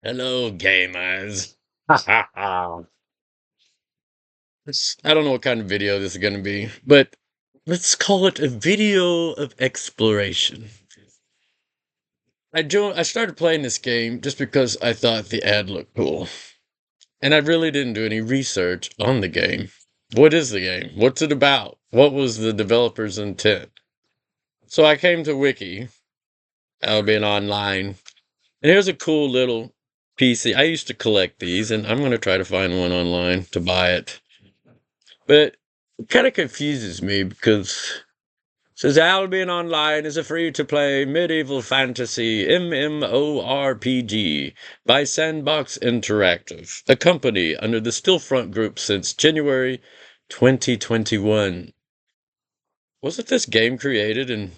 Hello, gamers. I don't know what kind of video this is going to be, but let's call it a video of exploration. I started playing this game just because I thought the ad looked cool. And I really didn't do any research on the game. What is the game? What's it about? What was the developer's intent? So I came to Wiki, Albion Online, and here's a cool little PC. I used to collect these, and I'm going to try to find one online to buy it. But it kind of confuses me because it says Albion Online is a free-to-play medieval fantasy MMORPG by Sandbox Interactive, a company under the Stillfront Group since January 2021. Wasn't this game created in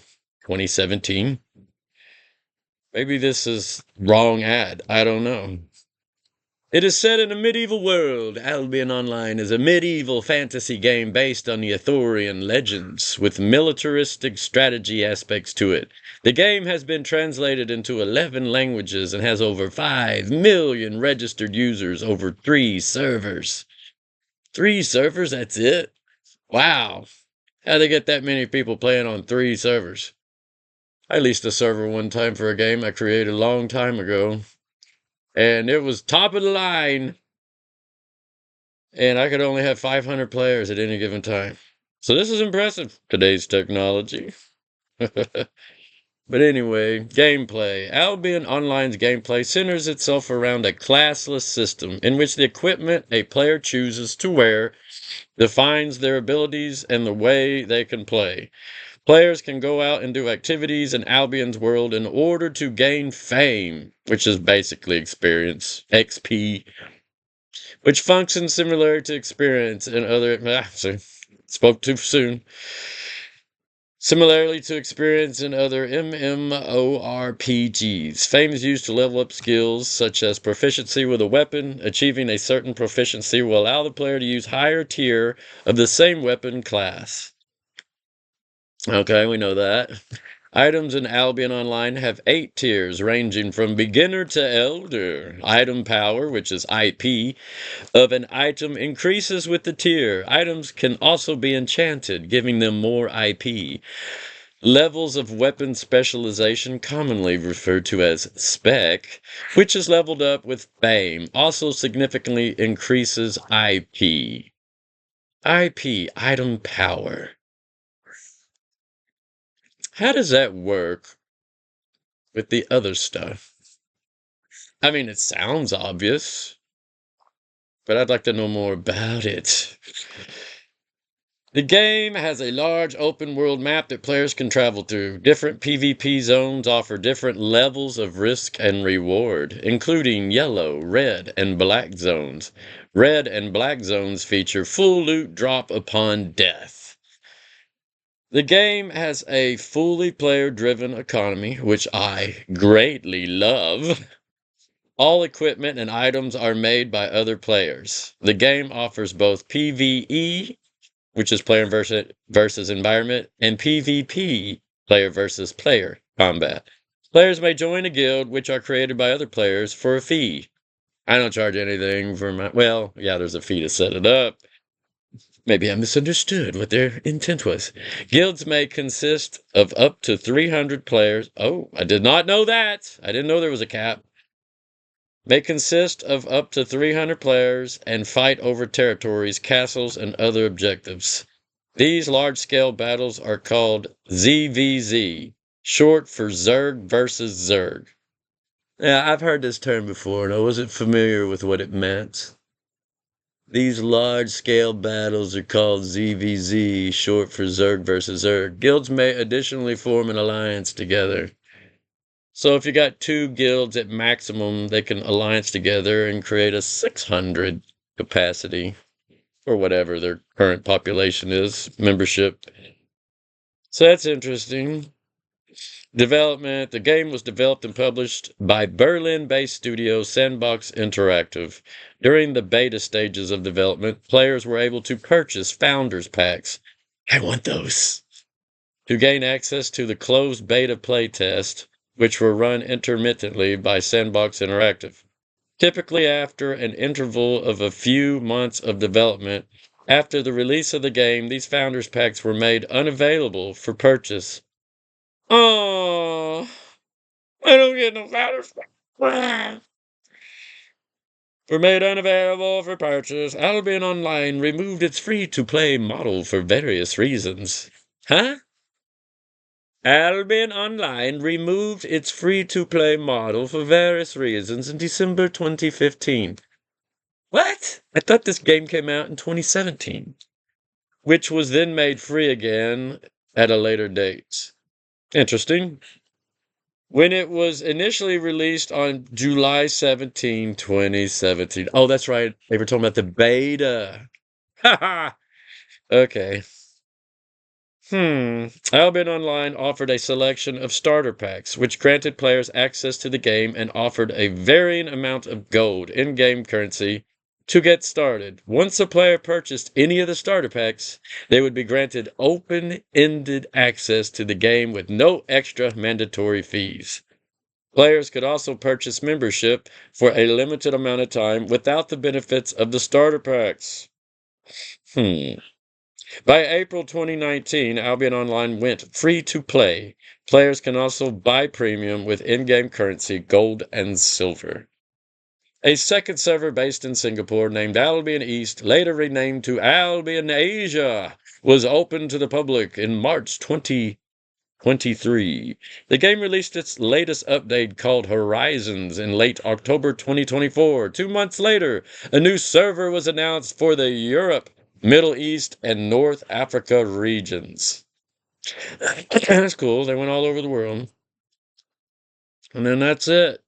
2017? Maybe this is wrong ad. I don't know. It is set in a medieval world. Albion Online is a medieval fantasy game based on the Arthurian legends, with militaristic strategy aspects to it. The game has been translated into 11 languages and has over 5 million registered users over 3 servers. 3 servers, that's it? Wow. How'd they get that many people playing on 3 servers? I leased a server one time for a game I created a long time ago, and it was top of the line. And I could only have 500 players at any given time. So this is impressive, today's technology. But anyway, gameplay. Albion Online's gameplay centers itself around a classless system in which the equipment a player chooses to wear defines their abilities and the way they can play. Players can go out and do activities in Albion's world in order to gain fame, which is basically experience, XP, which functions similar to experience in other. Spoke too soon. Similarly to experience in other MMORPGs, fame is used to level up skills such as proficiency with a weapon. Achieving a certain proficiency will allow the player to use higher tier of the same weapon class. Okay, we know that. Items in Albion Online have 8 tiers, ranging from beginner to elder. Item power, which is IP, of an item increases with the tier. Items can also be enchanted, giving them more IP. Levels of weapon specialization, commonly referred to as spec, which is leveled up with fame, also significantly increases IP. IP, item power. How does that work with the other stuff? I mean, it sounds obvious, but I'd like to know more about it. The game has a large open world map that players can travel through. Different PvP zones offer different levels of risk and reward, including yellow, red, and black zones. Red and black zones feature full loot drop upon death. The game has a fully player-driven economy, which I greatly love. All equipment and items are made by other players. The game offers both PvE, which is player versus environment, and PvP, player versus player combat. Players may join a guild, which are created by other players for a fee. I don't charge anything for my, well, yeah, there's a fee to set it up. Maybe I misunderstood what their intent was. Guilds may consist of up to 300 players. Oh, I did not know that. I didn't know there was a cap. May consist of up to 300 players and fight over territories, castles, and other objectives. These large-scale battles are called ZVZ, short for Zerg versus Zerg. Yeah, I've heard this term before, and I wasn't familiar with what it meant. These large-scale battles are called ZVZ, short for Zerg versus Zerg. Guilds may additionally form an alliance together. So if you got 2 guilds at maximum, they can alliance together and create a 600 capacity, or whatever their current population is, membership. So that's interesting. Development. The game was developed and published by Berlin-based studio Sandbox Interactive. During the beta stages of development, players were able to purchase Founders Packs. I want those. To gain access to the closed beta playtest, which were run intermittently by Sandbox Interactive. typically after an interval of a few months of development. After the release of the game, these Founders Packs were made unavailable for purchase. Oh, I don't get no Founders Pack. Were made unavailable for purchase. Albion Online removed its free-to-play model for various reasons. Huh? Albion Online removed its free-to-play model for various reasons in December 2015. What? I thought this game came out in 2017, which was then made free again at a later date. Interesting. When it was initially released on July 17, 2017. Oh, that's right. They were talking about the beta. Haha. Okay. Albion Online offered a selection of starter packs, which granted players access to the game and offered a varying amount of gold in-game currency to get started. Once a player purchased any of the starter packs, they would be granted open-ended access to the game with no extra mandatory fees. Players could also purchase membership for a limited amount of time without the benefits of the starter packs. By April 2019, Albion Online went free to play. Players can also buy premium with in-game currency, gold and silver. A second server based in Singapore named Albion East, later renamed to Albion Asia, was opened to the public in March 2023. The game released its latest update called Horizons in late October 2024. 2 months later, a new server was announced for the Europe, Middle East, and North Africa regions. That's cool. They went all over the world. And then that's it.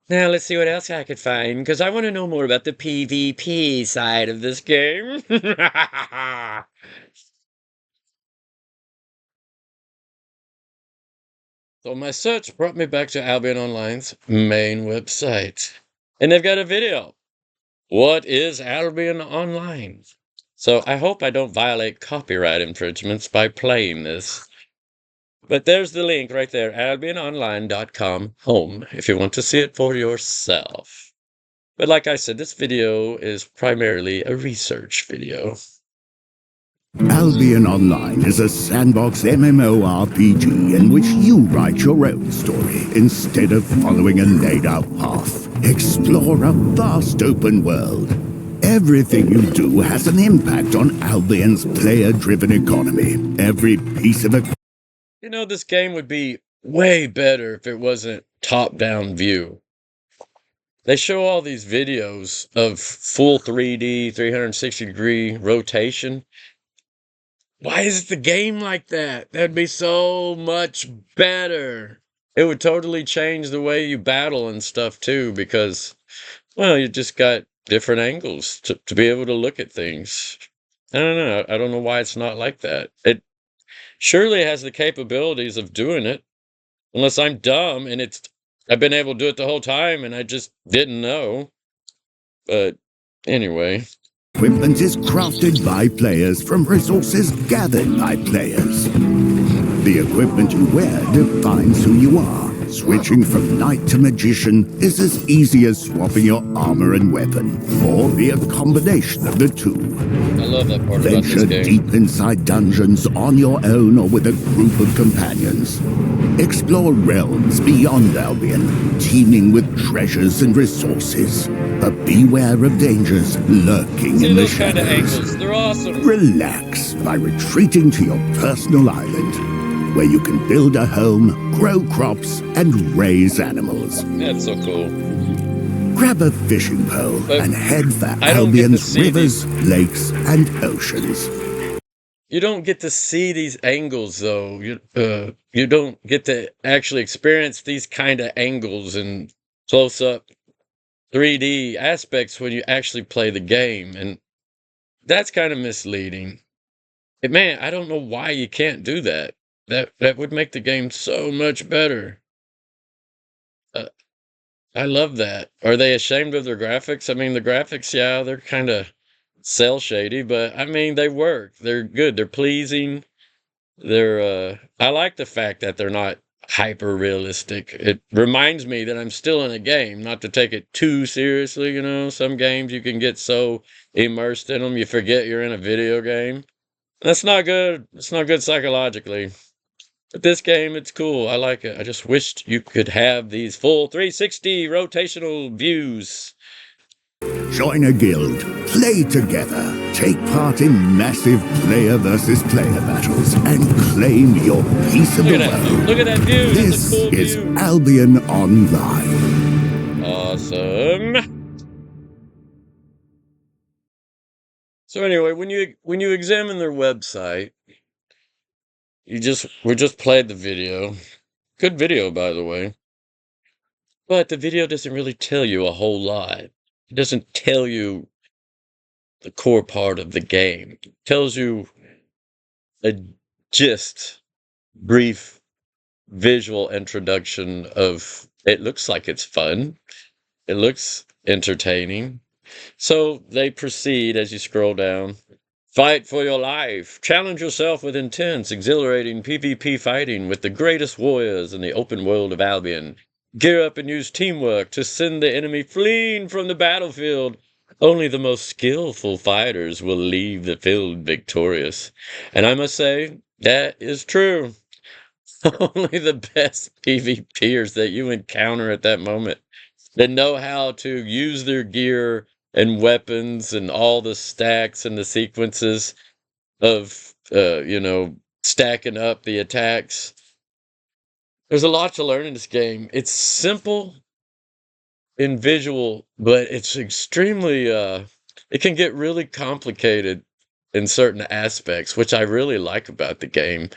Now let's see what else I could find, because I want to know more about the PvP side of this game. So my search brought me back to Albion Online's main website. And they've got a video. What is Albion Online? So I hope I don't violate copyright infringements by playing this. But there's the link right there, albiononline.com home, if you want to see it for yourself. But like I said, this video is primarily a research video. Albion Online is a sandbox MMORPG in which you write your own story instead of following a laid-out path. Explore a vast open world. Everything you do has an impact on Albion's player-driven economy. Every piece of it. You know, this game would be way better if it wasn't top-down view. They show all these videos of full 3D, 360-degree rotation. Why is the game like that? That'd be so much better. It would totally change the way you battle and stuff too, because, well, you just got different angles to be able to look at things. I don't know. I don't know why it's not like that. It surely has the capabilities of doing it, unless I'm dumb and I've been able to do it the whole time and I just didn't know. But anyway. Equipment is crafted by players from resources gathered by players. The equipment you wear defines who you are. Switching from knight to magician is as easy as swapping your armor and weapon, or be a combination of the two. I love that part Venture about this game. deep inside dungeons on your own or with a group of companions. Explore realms beyond Albion, teeming with treasures and resources. But beware of dangers lurking See in the those kind of shadows. angles? They're awesome. Relax by retreating to your personal island, where you can build a home, grow crops, and raise animals. That's so cool. Grab a fishing pole But and head for I don't get to Albion's see rivers, lakes, and oceans. You don't get to see these angles, though. You don't get to actually experience these kind of angles and close-up 3D aspects when you actually play the game, and that's kind of misleading. And man, I don't know why you can't do that. That would make the game so much better. Uh, I love that. Are they ashamed of their graphics? I mean, the graphics, yeah, they're kind of cell shady, but I mean, they work. They're good. They're pleasing. I like the fact that they're not hyper realistic. It reminds me that I'm still in a game, not to take it too seriously, you know. Some games you can get so immersed in them you forget you're in a video game. That's not good. It's not good psychologically. But this game, it's cool. I like it. I just wished you could have these full 360 rotational views. Join a guild, play together, take part in massive player versus player battles, and claim your piece of the world. Look at that view. This That's a cool is view. Albion Online. Awesome. So anyway, when you examine their website, we just played the video. Good video, by the way. But the video doesn't really tell you a whole lot. It doesn't tell you the core part of the game. It tells you a just brief visual introduction of it looks like it's fun. It looks entertaining. So they proceed as you scroll down. Fight for your life. Challenge yourself with intense, exhilarating PvP fighting with the greatest warriors in the open world of Albion. Gear up and use teamwork to send the enemy fleeing from the battlefield. Only the most skillful fighters will leave the field victorious. And I must say, that is true. Only the best PvPers that you encounter at that moment that know how to use their gear and weapons and all the stacks and the sequences of, stacking up the attacks. There's a lot to learn in this game. It's simple in visual, but it's extremely, it can get really complicated in certain aspects, which I really like about the game.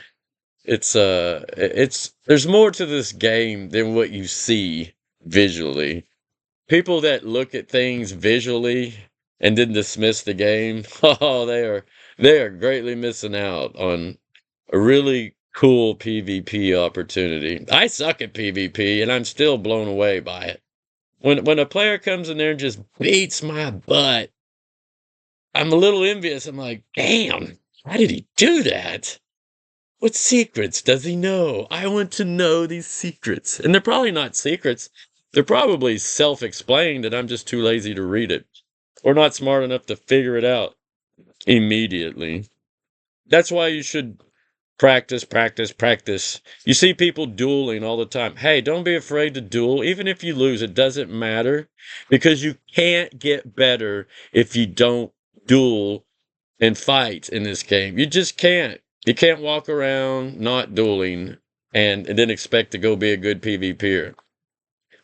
There's more to this game than what you see visually. People that look at things visually and then dismiss the game, oh, they are greatly missing out on a really cool PvP opportunity. I suck at PvP and I'm still blown away by it. When a player comes in there and just beats my butt, I'm a little envious. I'm like, damn, how did he do that? What secrets does he know? I want to know these secrets. And they're probably not secrets. They're probably self-explained and I'm just too lazy to read it. Or not smart enough to figure it out immediately. That's why you should practice, practice, practice. You see people dueling all the time. Hey, don't be afraid to duel. Even if you lose, it doesn't matter. Because you can't get better if you don't duel and fight in this game. You just can't. You can't walk around not dueling and then expect to go be a good PvPer.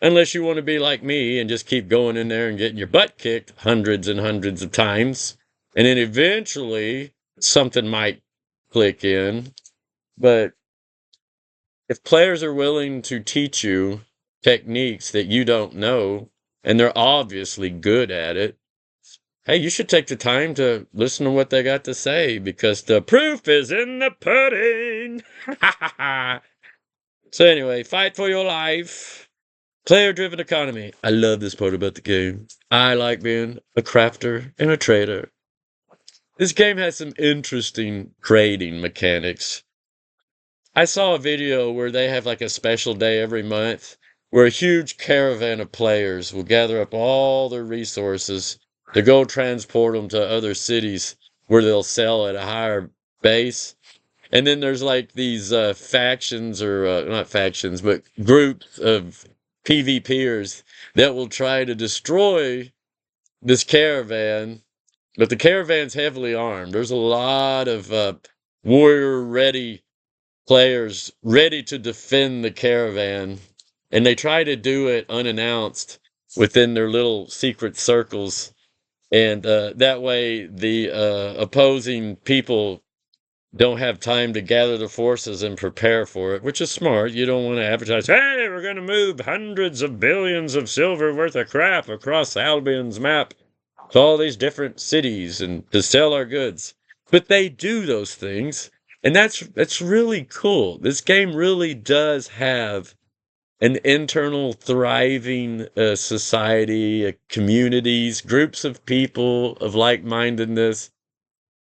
Unless you want to be like me and just keep going in there and getting your butt kicked hundreds and hundreds of times. And then eventually something might click in. But if players are willing to teach you techniques that you don't know, and they're obviously good at it, hey, you should take the time to listen to what they got to say because the proof is in the pudding. So anyway, fight for your life. Player-driven economy. I love this part about the game. I like being a crafter and a trader. This game has some interesting trading mechanics. I saw a video where they have like a special day every month where a huge caravan of players will gather up all their resources to go transport them to other cities where they'll sell at a higher base. And then there's like these factions or not factions, but groups of PvPers that will try to destroy this caravan. But the caravan's heavily armed. There's a lot of warrior ready players ready to defend the caravan, and they try to do it unannounced within their little secret circles, and that way the opposing people don't have time to gather the forces and prepare for it, which is smart. You don't want to advertise, hey, we're going to move hundreds of billions of silver worth of crap across Albion's map to all these different cities and to sell our goods. But they do those things. And that's really cool. This game really does have an internal thriving society, communities, groups of people of like-mindedness.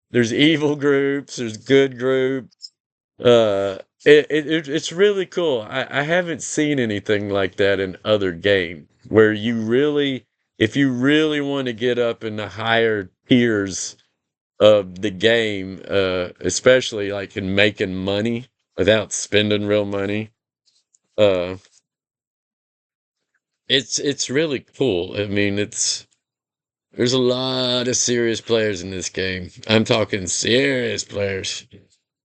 There's evil groups, there's good groups. It's really cool. I haven't seen anything like that in other games where you really, if you really want to get up in the higher tiers of the game, especially like in making money without spending real money, uh, it's really cool. I mean, there's a lot of serious players in this game. I'm talking serious players.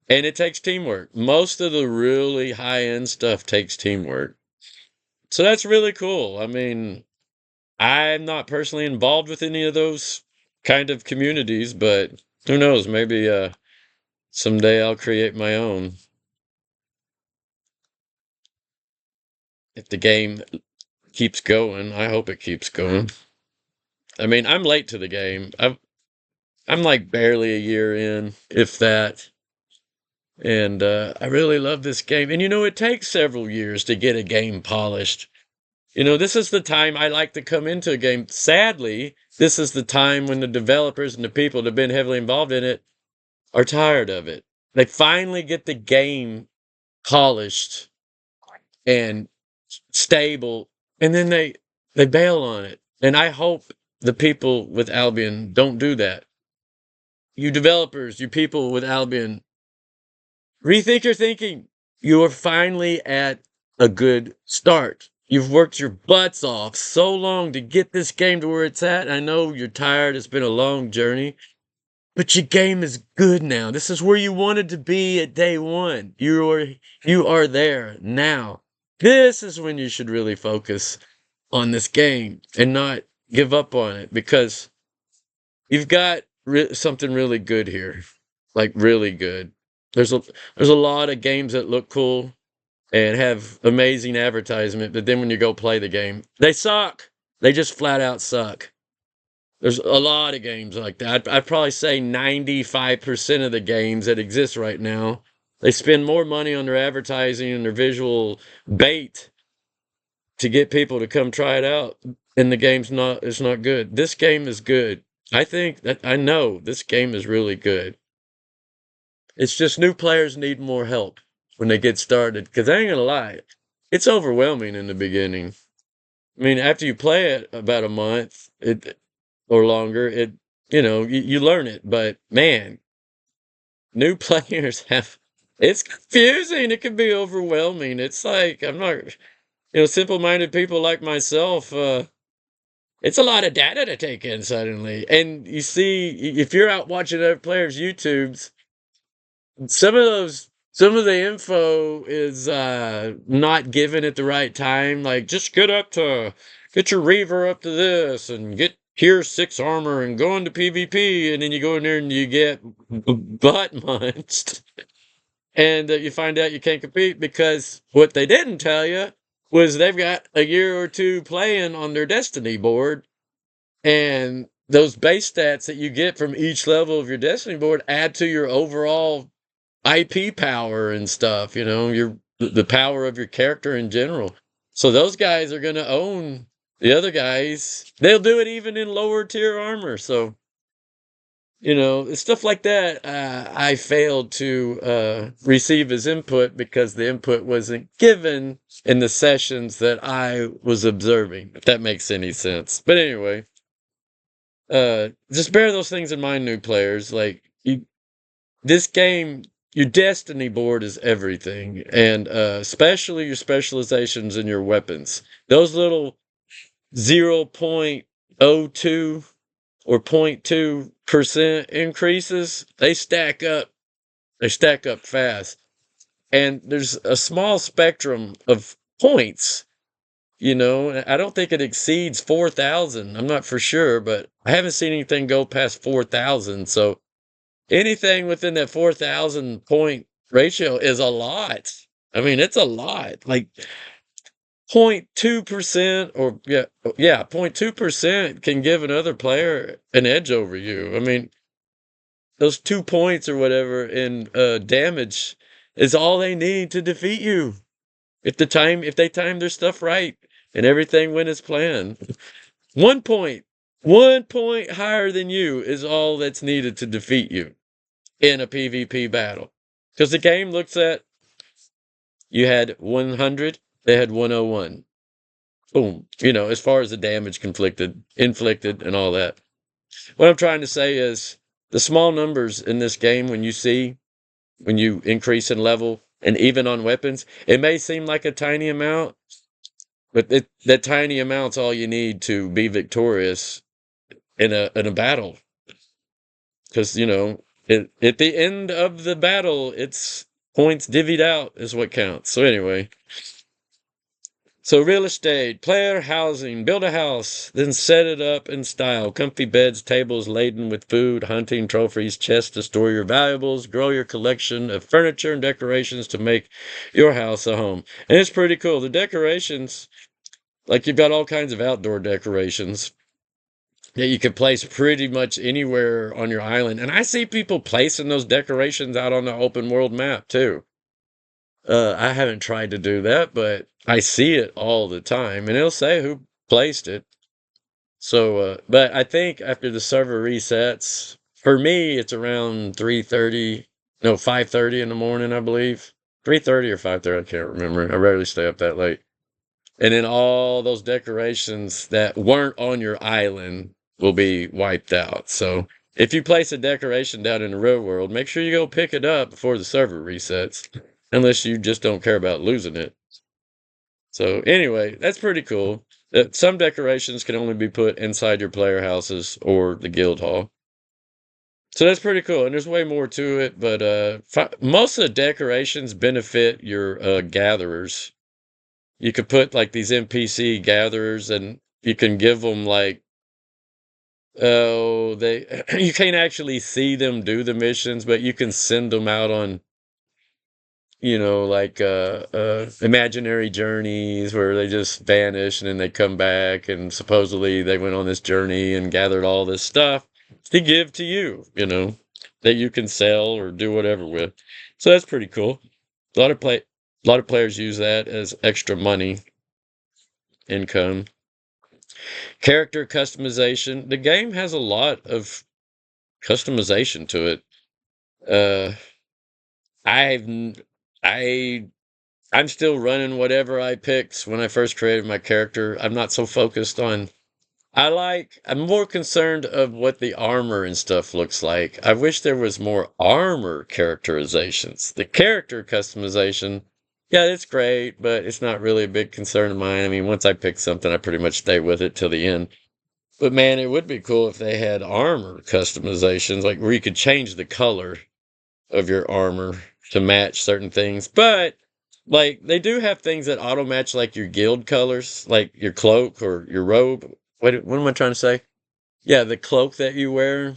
And it takes teamwork. Most of the really high-end stuff takes teamwork. So that's really cool. I mean, I'm not personally involved with any of those kind of communities, but who knows, maybe someday I'll create my own if the game keeps going. I hope it keeps going. I mean, I'm late to the game. I'm like barely a year in, if that. And I really love this game. And it takes several years to get a game polished. This is the time I like to come into a game. Sadly, this is the time when the developers and the people that have been heavily involved in it are tired of it. They finally get the game polished and stable, and then they bail on it. And I hope the people with Albion don't do that. You developers, you people with Albion, rethink your thinking. You are finally at a good start. You've worked your butts off so long to get this game to where it's at. I know you're tired. It's been a long journey, but your game is good now. This is where you wanted to be at day one. You are there now. This is when you should really focus on this game and not give up on it, because you've got something really good here, like really good. There's a there's a lot of games that look cool and have amazing advertisement, but then when you go play the game, they suck. They just flat out suck. There's a lot of games like that. I'd probably say 95% of the games that exist right now, they spend more money on their advertising and their visual bait to get people to come try it out, and the game's not it's not good. This game is good. I know this game is really good. It's just new players need more help when they get started, because I ain't gonna lie, it's overwhelming in the beginning. I mean, after you play it about a month, it or longer, you learn it. But man, new players have it's confusing. It can be overwhelming. It's like I'm not, simple-minded people like myself. It's a lot of data to take in suddenly, and you see, if you're out watching other players' YouTubes, some of the info is not given at the right time. Like, just get your Reaver up to this and get tier 6 armor and go into PvP, and then you go in there and you get butt munched, and you find out you can't compete because what they didn't tell you was they've got a year or two playing on their Destiny board, and those base stats that you get from each level of your Destiny board add to your overall IP power and stuff, the power of your character in general. So those guys are going to own the other guys. They'll do it even in lower tier armor. So, stuff like that, I failed to receive as input because the input wasn't given in the sessions that I was observing, if that makes any sense. But anyway, just bear those things in mind, new players. Like, this game, your Destiny board is everything, and especially your specializations and your weapons. Those little 0.02 or 0.2% increases, they stack up. They stack up fast. And there's a small spectrum of points. I don't think it exceeds 4,000. I'm not for sure, but I haven't seen anything go past 4,000. So anything within that 4,000 point ratio is a lot. I mean, it's a lot. Like 0.2% or yeah, 0.2% can give another player an edge over you. I mean, those 2 points or whatever in damage is all they need to defeat you. If they time their stuff right and everything went as planned. 1 point, 1 point higher than you is all that's needed to defeat you in a PvP battle. Because the game looks at You had 100, they had 101. Boom. As far as the damage inflicted, and all that. What I'm trying to say is the small numbers in this game when you increase in level and even on weapons, it may seem like a tiny amount, but that tiny amount's all you need to be victorious in a battle. Because, at the end of the battle, it's points divvied out is what counts. So anyway, so real estate, player housing, build a house, then set it up in style. Comfy beds, tables laden with food, hunting trophies, chests to store your valuables, grow your collection of furniture and decorations to make your house a home. And it's pretty cool. The decorations, like you've got all kinds of outdoor decorations that you can place pretty much anywhere on your island. And I see people placing those decorations out on the open world map too. I haven't tried to do that, but I see it all the time, and it'll say who placed it. So, but I think after the server resets, for me, it's around 3:30, no, 5:30 in the morning, I believe. 3:30 or 5:30, I can't remember. I rarely stay up that late. And then all those decorations that weren't on your island will be wiped out. So if you place a decoration down in the real world, make sure you go pick it up before the server resets, unless you just don't care about losing it. So anyway, that's pretty cool. Some decorations can only be put inside your player houses or the guild hall. So that's pretty cool, and there's way more to it, but most of the decorations benefit your gatherers. You could put like these NPC gatherers, and you can give them like, oh, they you can't actually see them do the missions, but you can send them out on, like imaginary journeys where they just vanish and then they come back, and supposedly they went on this journey and gathered all this stuff to give to you, that you can sell or do whatever with. So that's pretty cool. A lot of players use that as extra money income. Character customization. The game has a lot of customization to it. Uh, I've n- I I'm still running whatever I picked when I first created my character. I'm not so focused on. I'm more concerned of what the armor and stuff looks like. I wish there was more armor characterizations. The character customization, yeah, it's great, but it's not really a big concern of mine. I mean, once I pick something, I pretty much stay with it till the end. But man, it would be cool if they had armor customizations, like where you could change the color of your armor to match certain things. But like they do have things that auto match like your guild colors, like your cloak or your robe. What am I trying to say? Yeah, the cloak that you wear,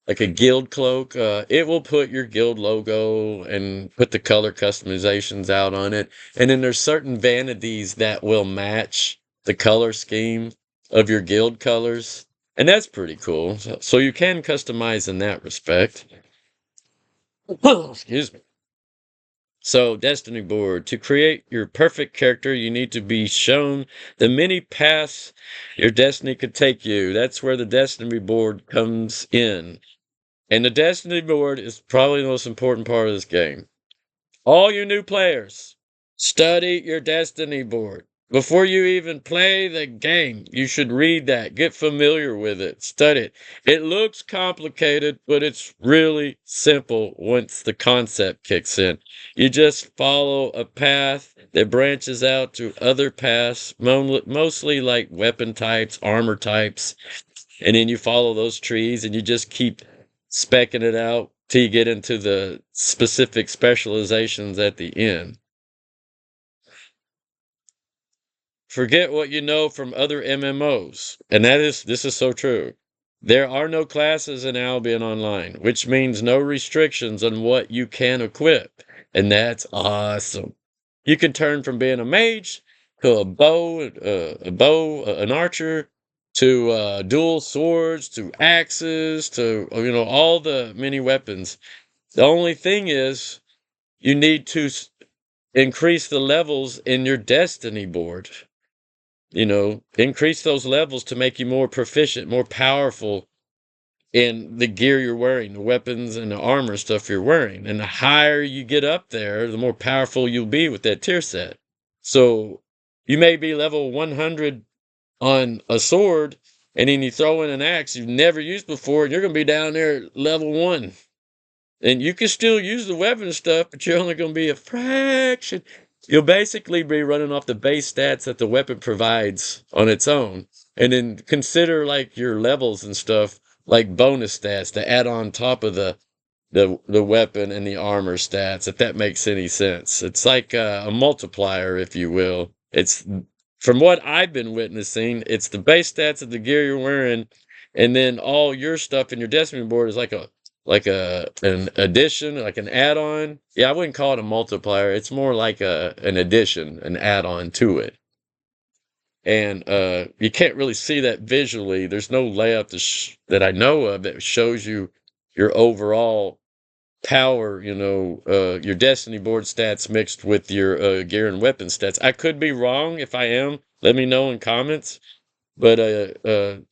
like a guild cloak, it will put your guild logo and put the color customizations out on it. And then there's certain vanities that will match the color scheme of your guild colors. And that's pretty cool. So you can customize in that respect. Excuse me. So, Destiny board. To create your perfect character, you need to be shown the many paths your destiny could take you. That's where the Destiny board comes in. And the Destiny board is probably the most important part of this game. All you new players, study your Destiny board. Before you even play the game, you should read that. Get familiar with it. Study it. It looks complicated, but it's really simple once the concept kicks in. You just follow a path that branches out to other paths, mostly like weapon types, armor types, and then you follow those trees and you just keep specking it out till you get into the specific specializations at the end. Forget what you know from other MMOs, and this is so true. There are no classes in Albion Online, which means no restrictions on what you can equip, and that's awesome. You can turn from being a mage to an archer, to dual swords, to axes, to all the many weapons. The only thing is, you need to increase the levels in your destiny board. Increase those levels to make you more proficient, more powerful in the gear you're wearing, the weapons and the armor stuff you're wearing. And the higher you get up there, the more powerful you'll be with that tier set. So you may be level 100 on a sword, and then you throw in an axe you've never used before, and you're going to be down there at level 1. And you can still use the weapon stuff, but you're only going to be a fraction. You'll basically be running off the base stats that the weapon provides on its own. And then consider like your levels and stuff like bonus stats to add on top of the weapon and the armor stats, if that makes any sense. It's like a multiplier, if you will. It's from what I've been witnessing, it's the base stats of the gear you're wearing, and then all your stuff in your Destiny board is like an addition, like an add-on. Yeah, I wouldn't call it a multiplier. It's more like an addition, an add-on to it. And you can't really see that visually. There's no layout that I know of that shows you your overall power, your Destiny board stats mixed with your gear and weapon stats. I could be wrong. If I am, let me know in comments. But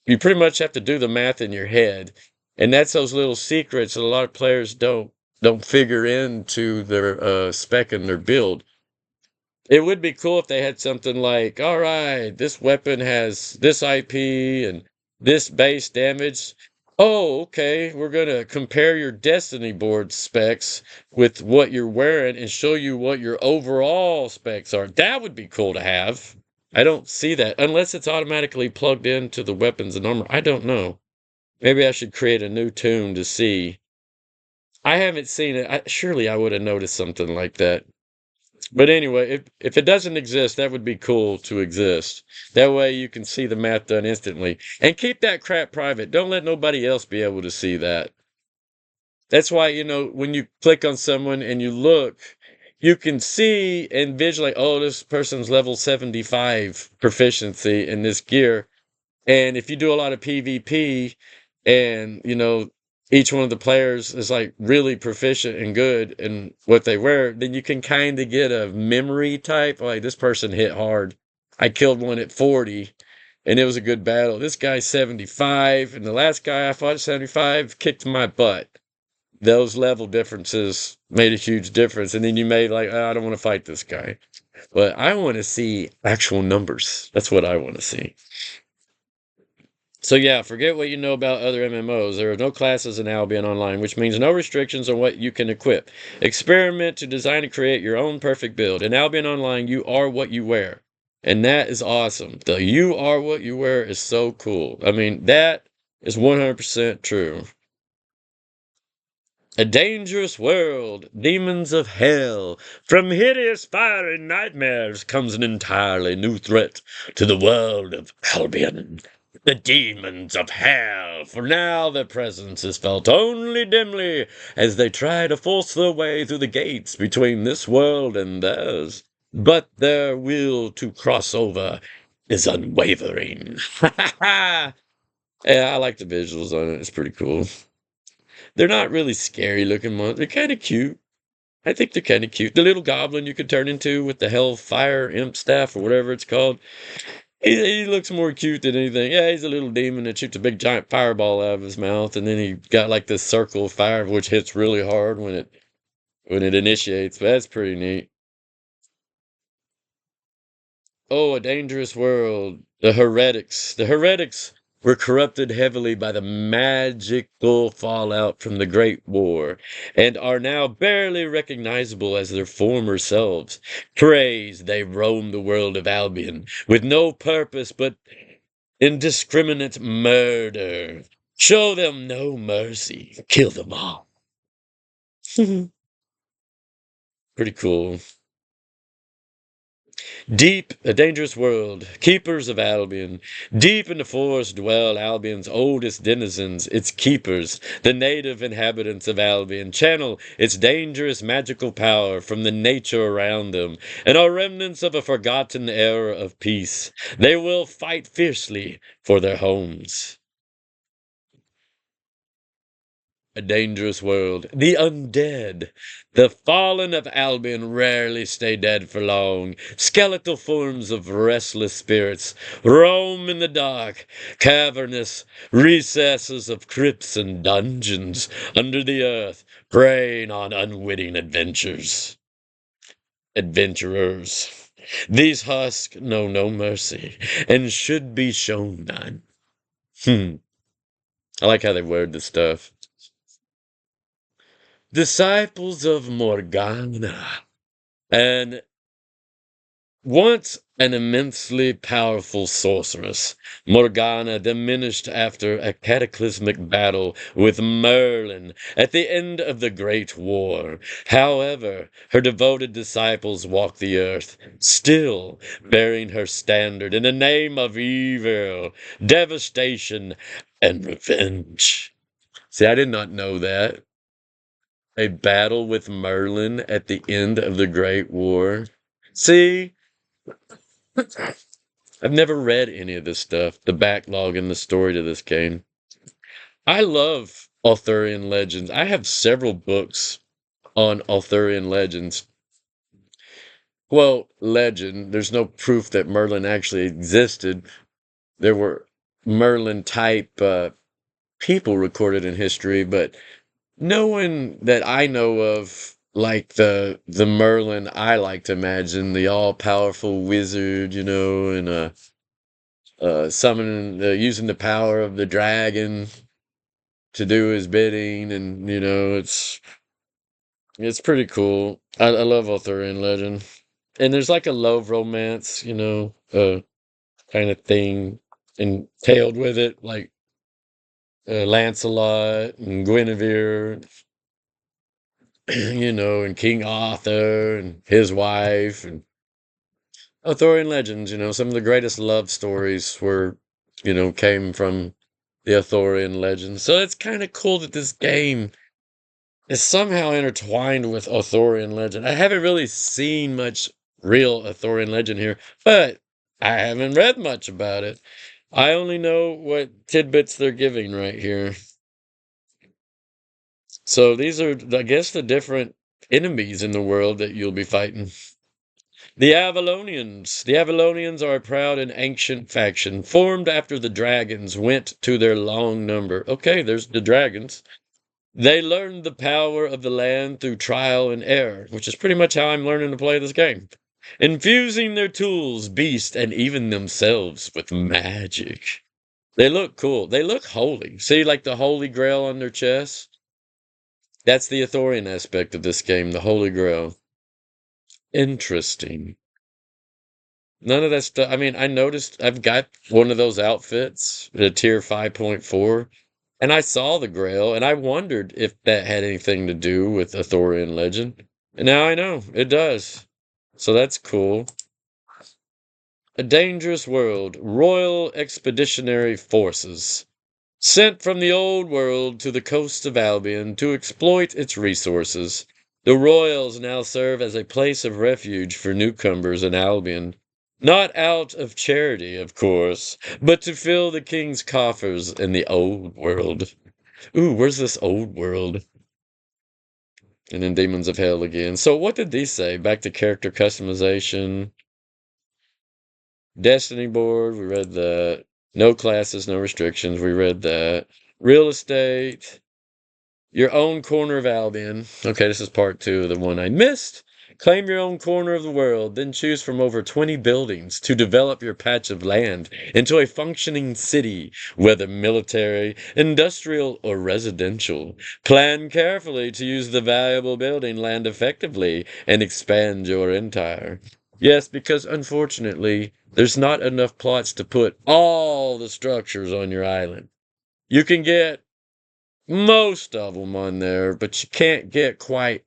you pretty much have to do the math in your head, and that's those little secrets that a lot of players don't figure into their spec and their build. It would be cool if they had something like, all right, this weapon has this IP and this base damage. Oh, okay, we're going to compare your Destiny board specs with what you're wearing and show you what your overall specs are. That would be cool to have. I don't see that unless it's automatically plugged into the weapons and armor. I don't know. Maybe I should create a new tune to see. I haven't seen it. Surely I would have noticed something like that. But anyway, if it doesn't exist, that would be cool to exist. That way you can see the math done instantly. And keep that crap private. Don't let nobody else be able to see that. That's why, when you click on someone and you look, you can see and visually, oh, this person's level 75 proficiency in this gear. And if you do a lot of PvP and, each one of the players is like really proficient and good in what they wear, then you can kind of get a memory type. Like, this person hit hard. I killed one at 40 and it was a good battle. This guy's 75 and the last guy I fought at 75 kicked my butt. Those level differences made a huge difference. And then you made like, oh, I don't want to fight this guy. But I want to see actual numbers. That's what I want to see. So yeah, forget what you know about other MMOs. There are no classes in Albion Online, which means no restrictions on what you can equip. Experiment to design and create your own perfect build. In Albion Online, you are what you wear. And that is awesome. The you are what you wear is so cool. I mean, that is 100% true. A dangerous world, demons of hell. From hideous fiery nightmares comes an entirely new threat to the world of Albion. The demons of hell, for now their presence is felt only dimly as they try to force their way through the gates between this world and theirs. But their will to cross over is unwavering. Yeah, I like the visuals on it. It's pretty cool. They're not really scary looking monsters. They're kind of cute. I think they're kind of cute. The little goblin you could turn into with the hellfire imp staff or whatever it's called. He looks more cute than anything. Yeah, he's a little demon that shoots a big giant fireball out of his mouth, and then he got like this circle of fire which hits really hard when it initiates. But that's pretty neat. Oh, a dangerous world. The heretics. The heretics were corrupted heavily by the magical fallout from the Great War, and are now barely recognizable as their former selves. Crazed, they roam the world of Albion, with no purpose but indiscriminate murder. Show them no mercy. Kill them all. Pretty cool. Deep, a dangerous world, keepers of Albion. Deep in the forest dwell Albion's oldest denizens, its keepers, the native inhabitants of Albion. Channel its dangerous magical power from the nature around them, and are remnants of a forgotten era of peace. They will fight fiercely for their homes. A dangerous world. The undead. The fallen of Albion rarely stay dead for long. Skeletal forms of restless spirits roam in the dark, cavernous recesses of crypts and dungeons under the earth, preying on unwitting adventurers. These husks know no mercy and should be shown none. I like how they word the stuff. Disciples of Morgana. And once an immensely powerful sorceress, Morgana diminished after a cataclysmic battle with Merlin at the end of the Great War. However, her devoted disciples walk the earth, still bearing her standard in the name of evil, devastation, and revenge. See, I did not know that. A battle with Merlin at the end of the Great War. See, I've never read any of this stuff, the backlog and the story to this game. I love Arthurian legends. I have several books on Arthurian legends. Well, legend, there's no proof that Merlin actually existed. There were Merlin type people recorded in history, but no one that I know of like the Merlin I like to imagine, the all-powerful wizard, and summoning, using the power of the dragon to do his bidding, and it's pretty cool. I love Arthurian legend, and there's like a love romance, kind of thing entailed with it, like Lancelot and Guinevere, and King Arthur and his wife, and Arthurian legends. Some of the greatest love stories came from the Arthurian legends. So it's kind of cool that this game is somehow intertwined with Arthurian legend. I haven't really seen much real Arthurian legend here, but I haven't read much about it. I only know what tidbits they're giving right here. So these are, I guess, the different enemies in the world that you'll be fighting. The Avalonians. The Avalonians are a proud and ancient faction formed after the dragons went to their long number. Okay, there's the dragons. They learned the power of the land through trial and error, which is pretty much how I'm learning to play this game. Infusing their tools, beasts, and even themselves with magic. They look cool. They look holy. See, like the Holy Grail on their chest? That's the Arthurian aspect of this game, the Holy Grail. Interesting. None of that stuff. I mean, I noticed I've got one of those outfits, the tier 5.4, and I saw the Grail, and I wondered if that had anything to do with Arthurian legend. And now I know it does. So that's cool. A dangerous world. Royal Expeditionary Forces. Sent from the old world to the coast of Albion to exploit its resources. The Royals now serve as a place of refuge for newcomers in Albion. Not out of charity, of course, but to fill the king's coffers in the old world. Ooh, where's this old world? And then Demons of Hell again. So what did these say? Back to character customization. Destiny board, we read that. No classes, no restrictions, we read that. Real estate. Your own corner of Albion. Okay, this is part 2 of the one I missed. Claim your own corner of the world, then choose from over 20 buildings to develop your patch of land into a functioning city, whether military, industrial, or residential. Plan carefully to use the valuable building land effectively and expand your empire. Yes, because unfortunately, there's not enough plots to put all the structures on your island. You can get most of them on there, but you can't get quite,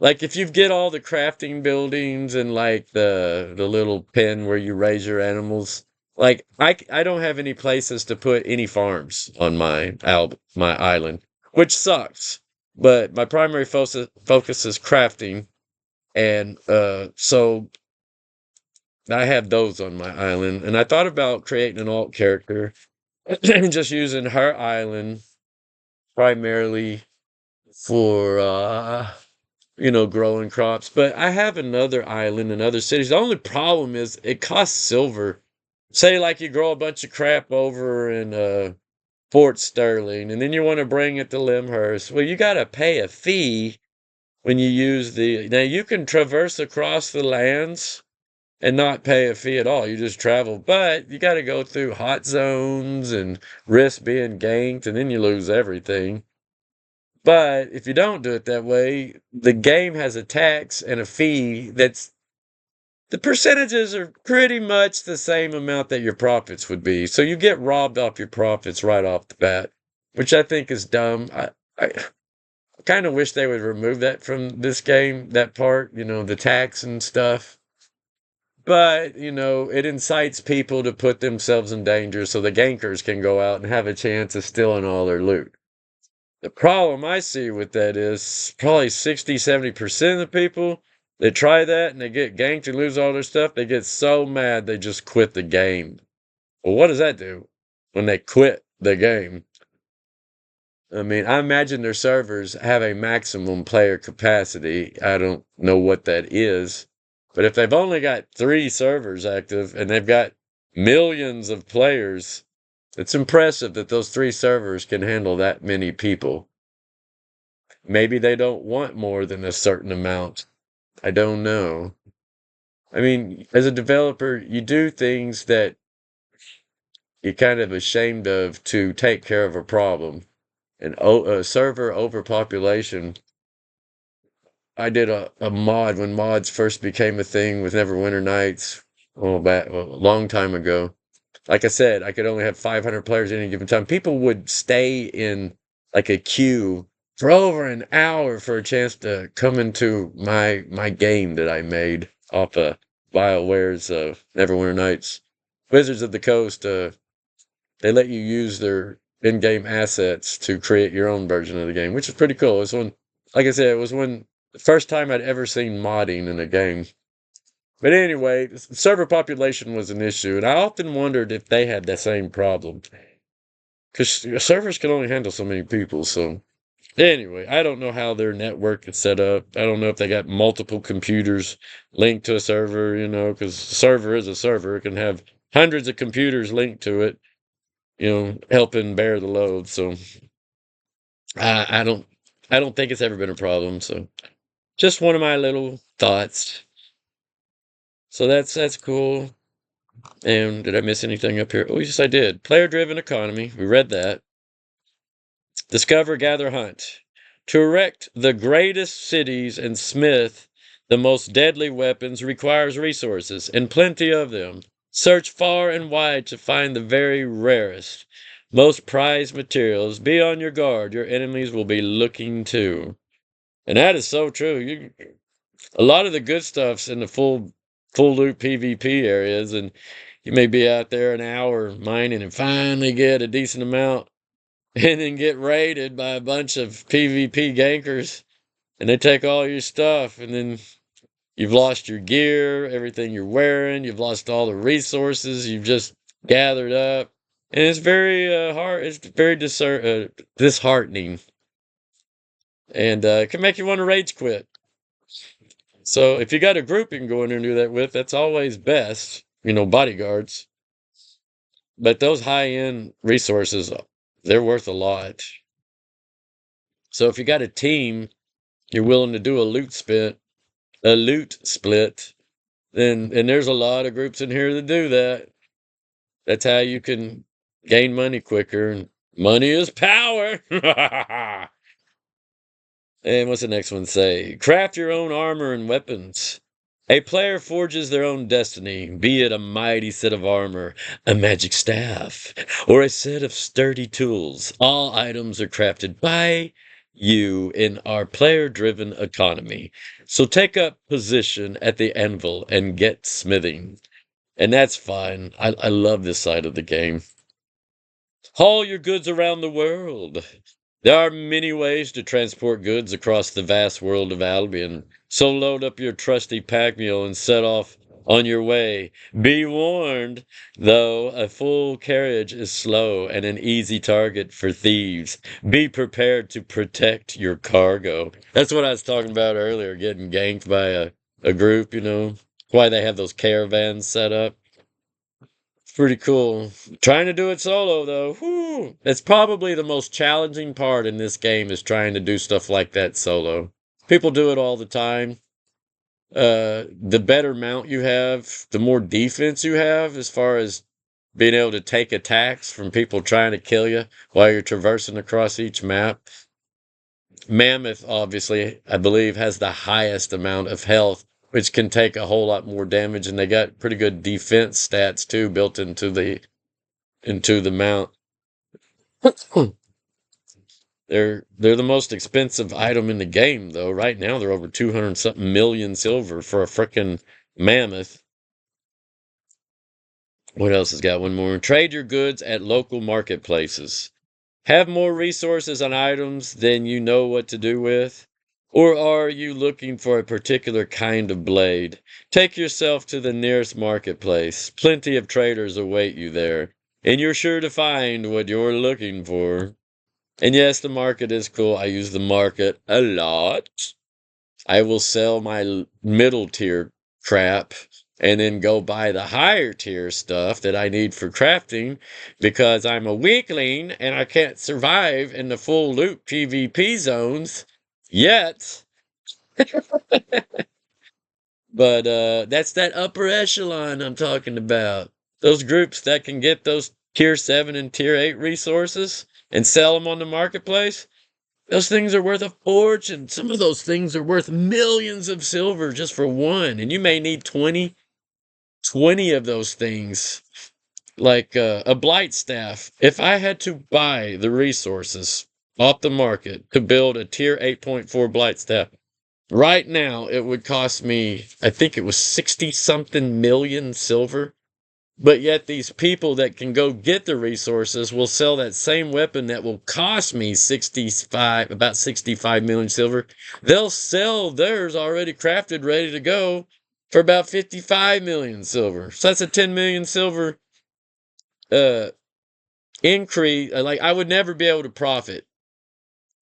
like, if you get all the crafting buildings and like the little pen where you raise your animals, like I don't have any places to put any farms on my island, which sucks. But my primary focus is crafting, and so I have those on my island. And I thought about creating an alt character and just using her island primarily for growing crops. But I have another island in other cities. The only problem is it costs silver. Say like you grow a bunch of crap over in Fort Sterling, and then you want to bring it to Limhurst. Well, you got to pay a fee when you use the. Now you can traverse across the lands and not pay a fee at all. You just travel, but you got to go through hot zones and risk being ganked, and then you lose everything. But if you don't do it that way, the game has a tax and a fee that's the percentages are pretty much the same amount that your profits would be. So you get robbed off your profits right off the bat, which I think is dumb. I kind of wish they would remove that from this game, that part, the tax and stuff. But, it incites people to put themselves in danger so the gankers can go out and have a chance of stealing all their loot. The problem I see with that is probably 60, 70% of the people that try that and they get ganked and lose all their stuff, they get so mad they just quit the game. Well, what does that do when they quit the game? I mean, I imagine their servers have a maximum player capacity. I don't know what that is. But if they've only got 3 servers active and they've got millions of players, it's impressive that those 3 servers can handle that many people. Maybe they don't want more than a certain amount. I don't know. I mean, as a developer, you do things that you're kind of ashamed of to take care of a problem. And server overpopulation. I did a mod when mods first became a thing with Neverwinter Nights. A long time ago. Like I said, I could only have 500 players at any given time. People would stay in like a queue for over an hour for a chance to come into my game that I made off of BioWare's Neverwinter Nights. Wizards of the Coast, they let you use their in-game assets to create your own version of the game, which is pretty cool. It was like I said, it was the first time I'd ever seen modding in a game. But anyway, server population was an issue, and I often wondered if they had the same problem. Because servers can only handle so many people, so... Anyway, I don't know how their network is set up. I don't know if they got multiple computers linked to a server, because a server is a server. It can have hundreds of computers linked to it, helping bear the load. So I don't think it's ever been a problem. So just one of my little thoughts. So that's cool. And did I miss anything up here? Oh, yes, I did. Player-driven economy. We read that. Discover, gather, hunt. To erect the greatest cities and smith the most deadly weapons requires resources, and plenty of them. Search far and wide to find the very rarest, most prized materials. Be on your guard. Your enemies will be looking too. And that is so true. A lot of the good stuff's in the full loot PvP areas, and you may be out there an hour mining and finally get a decent amount, and then get raided by a bunch of PvP gankers, and they take all your stuff, and then you've lost your gear, everything you're wearing, you've lost all the resources you've just gathered up, and it's very hard. It's very disheartening, and it can make you want to rage quit. So if you got a group you can go in there and do that with, that's always best, bodyguards. But those high-end resources, they're worth a lot. So if you got a team, you're willing to do a loot split, then and there's a lot of groups in here that do that. That's how you can gain money quicker, and money is power. And what's the next one say? Craft your own armor and weapons. A player forges their own destiny, be it a mighty set of armor, a magic staff, or a set of sturdy tools. All items are crafted by you in our player-driven economy. So take up position at the anvil and get smithing. And that's fine. I love this side of the game. Haul your goods around the world. There are many ways to transport goods across the vast world of Albion. So load up your trusty pack mule and set off on your way. Be warned, though, a full carriage is slow and an easy target for thieves. Be prepared to protect your cargo. That's what I was talking about earlier, getting ganked by a group, you know. Why they have those caravans set up. It's pretty cool. Trying to do it solo, though. Whew. It's probably the most challenging part in this game is trying to do stuff like that solo. People do it all the time. The better mount you have, the more defense you have as far as being able to take attacks from people trying to kill you while you're traversing across each map. Mammoth, obviously, I believe, has the highest amount of health, which can take a whole lot more damage, and they got pretty good defense stats too built into the mount. They're the most expensive item in the game, though. Right now, they're over 200 something million silver for a frickin' mammoth. What else has got one more? Trade your goods at local marketplaces. Have more resources on items than you know what to do with? Or are you looking for a particular kind of blade? Take yourself to the nearest marketplace. Plenty of traders await you there, and you're sure to find what you're looking for. And yes, the market is cool. I use the market a lot. I will sell my middle tier crap and then go buy the higher tier stuff that I need for crafting because I'm a weakling and I can't survive in the full loot PvP zones yet. But that's that upper echelon I'm talking about. Those groups that can get those tier 7 and tier 8 resources and sell them on the marketplace. Those things are worth a fortune. Some of those things are worth millions of silver just for one. And you may need 20 of those things. Like a blight staff. If I had to buy the resources off the market to build a tier 8.4 blight staff, right now it would cost me, I think it was 60 something million silver. But yet these people that can go get the resources will sell that same weapon that will cost me about 65 million silver. They'll sell theirs already crafted, ready to go for about 55 million silver. So that's a 10 million silver uh increase. Like I would never be able to profit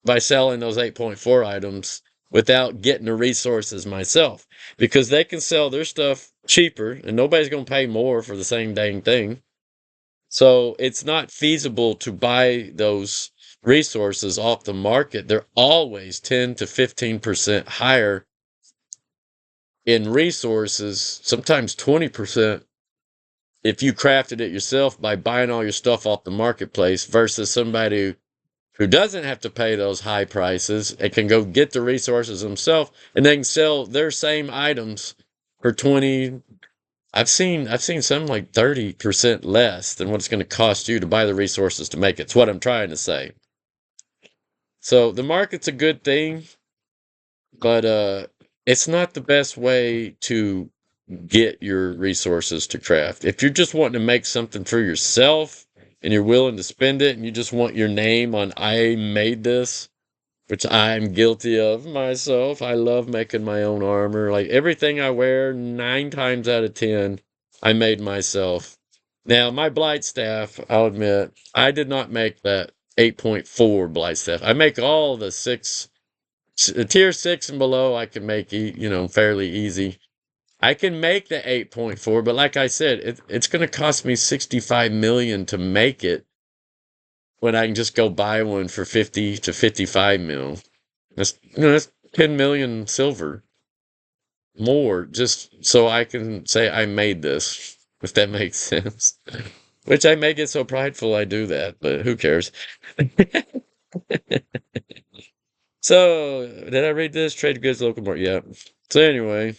by selling those 8.4 items without getting the resources myself because they can sell their stuff cheaper and nobody's going to pay more for the same dang thing. So it's not feasible to buy those resources off the market. They're always 10 to 15% higher in resources, sometimes 20% if you crafted it yourself by buying all your stuff off the marketplace versus somebody who doesn't have to pay those high prices and can go get the resources themselves and they can sell their same items for 20. I've seen some like 30% less than what it's going to cost you to buy the resources to make it. It's what I'm trying to say. So the market's a good thing, but it's not the best way to get your resources to craft. If you're just wanting to make something for yourself and you're willing to spend it and you just want your name on I made this, which I'm guilty of myself. I love making my own armor. Like everything I wear, 9 times out of 10, I made myself. Now, my blight staff, I'll admit, I did not make that 8.4 blight staff. I make all the tier 6 and below, I can make, fairly easy. I can make the 8.4, but like I said, it's going to cost me 65 million to make it when I can just go buy one for 50 to 55 mil. That's 10 million silver more just so I can say I made this, if that makes sense. Which I may get so prideful I do that, but who cares? So, did I read this? Trade goods local market. Yeah. So anyway,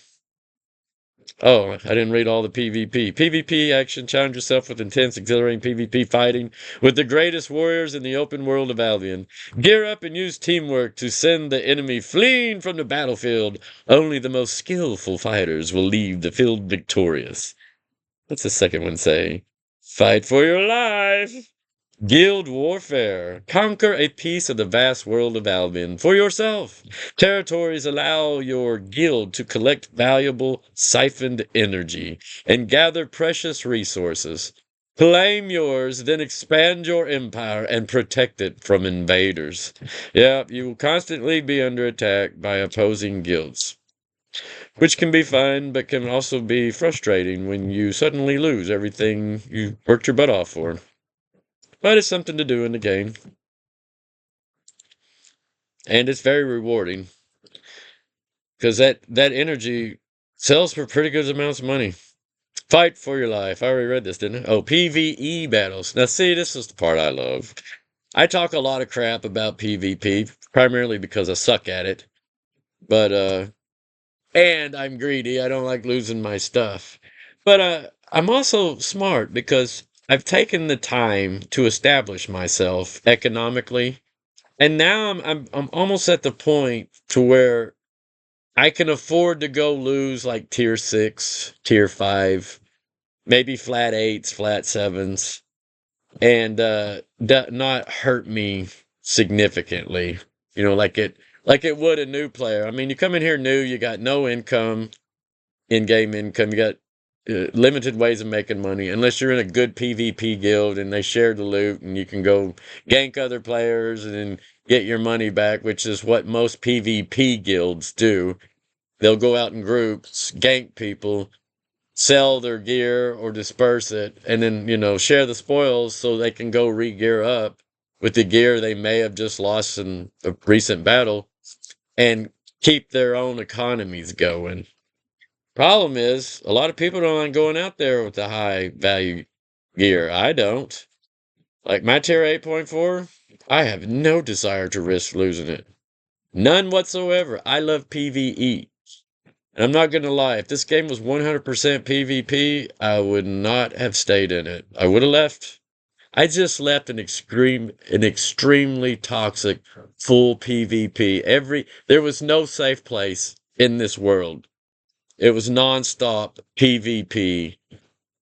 oh, I didn't read all the PvP. PvP action, challenge yourself with intense, exhilarating PvP fighting with the greatest warriors in the open world of Albion. Gear up and use teamwork to send the enemy fleeing from the battlefield. Only the most skillful fighters will leave the field victorious. What's the second one say? Fight for your life. Guild warfare. Conquer a piece of the vast world of Albion for yourself. Territories allow your guild to collect valuable siphoned energy and gather precious resources. Claim yours, then expand your empire and protect it from invaders. Yeah, you will constantly be under attack by opposing guilds, which can be fun, but can also be frustrating when you suddenly lose everything you worked your butt off for. But it's something to do in the game, and it's very rewarding because that energy sells for pretty good amounts of money. Fight for your life. I already read this, didn't I? Oh, PvE battles. Now, see, this is the part I love. I talk a lot of crap about PvP, primarily because I suck at it. But, and I'm greedy. I don't like losing my stuff. But, I'm also smart because I've taken the time to establish myself economically. And now I'm almost at the point to where I can afford to go lose like tier 6, tier 5, maybe flat 8s, flat 7s, and not hurt me significantly. You know, like it would a new player. I mean, you come in here new, you got no income, in-game income, you got limited ways of making money unless you're in a good PvP guild and they share the loot and you can go gank other players and then get your money back, which is what most PvP guilds do. They'll go out in groups, gank people, sell their gear or disperse it, and then, share the spoils so they can go re-gear up with the gear they may have just lost in a recent battle and keep their own economies going. Problem is, a lot of people don't like going out there with the high value gear. I don't. Like my tier 8.4, I have no desire to risk losing it. None whatsoever. I love PvE. And I'm not going to lie, if this game was 100% PvP, I would not have stayed in it. I would have left. I just left an extremely toxic full PvP. There was no safe place in this world. It was nonstop PvP,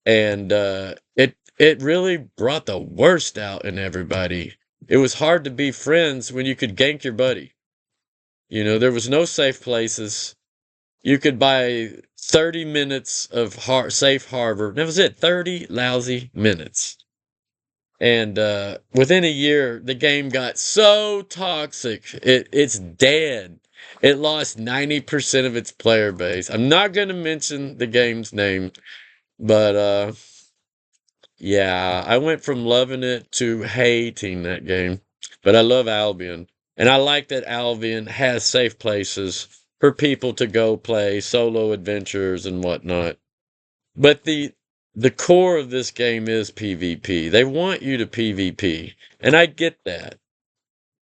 and it really brought the worst out in everybody. It was hard to be friends when you could gank your buddy. There was no safe places. You could buy 30 minutes of safe harbor. That was it, 30 lousy minutes. And within a year, the game got so toxic, it's dead. It lost 90% of its player base. I'm not going to mention the game's name, but yeah, I went from loving it to hating that game. But I love Albion. And I like that Albion has safe places for people to go play solo adventures and whatnot. But the core of this game is PvP. They want you to PvP, and I get that.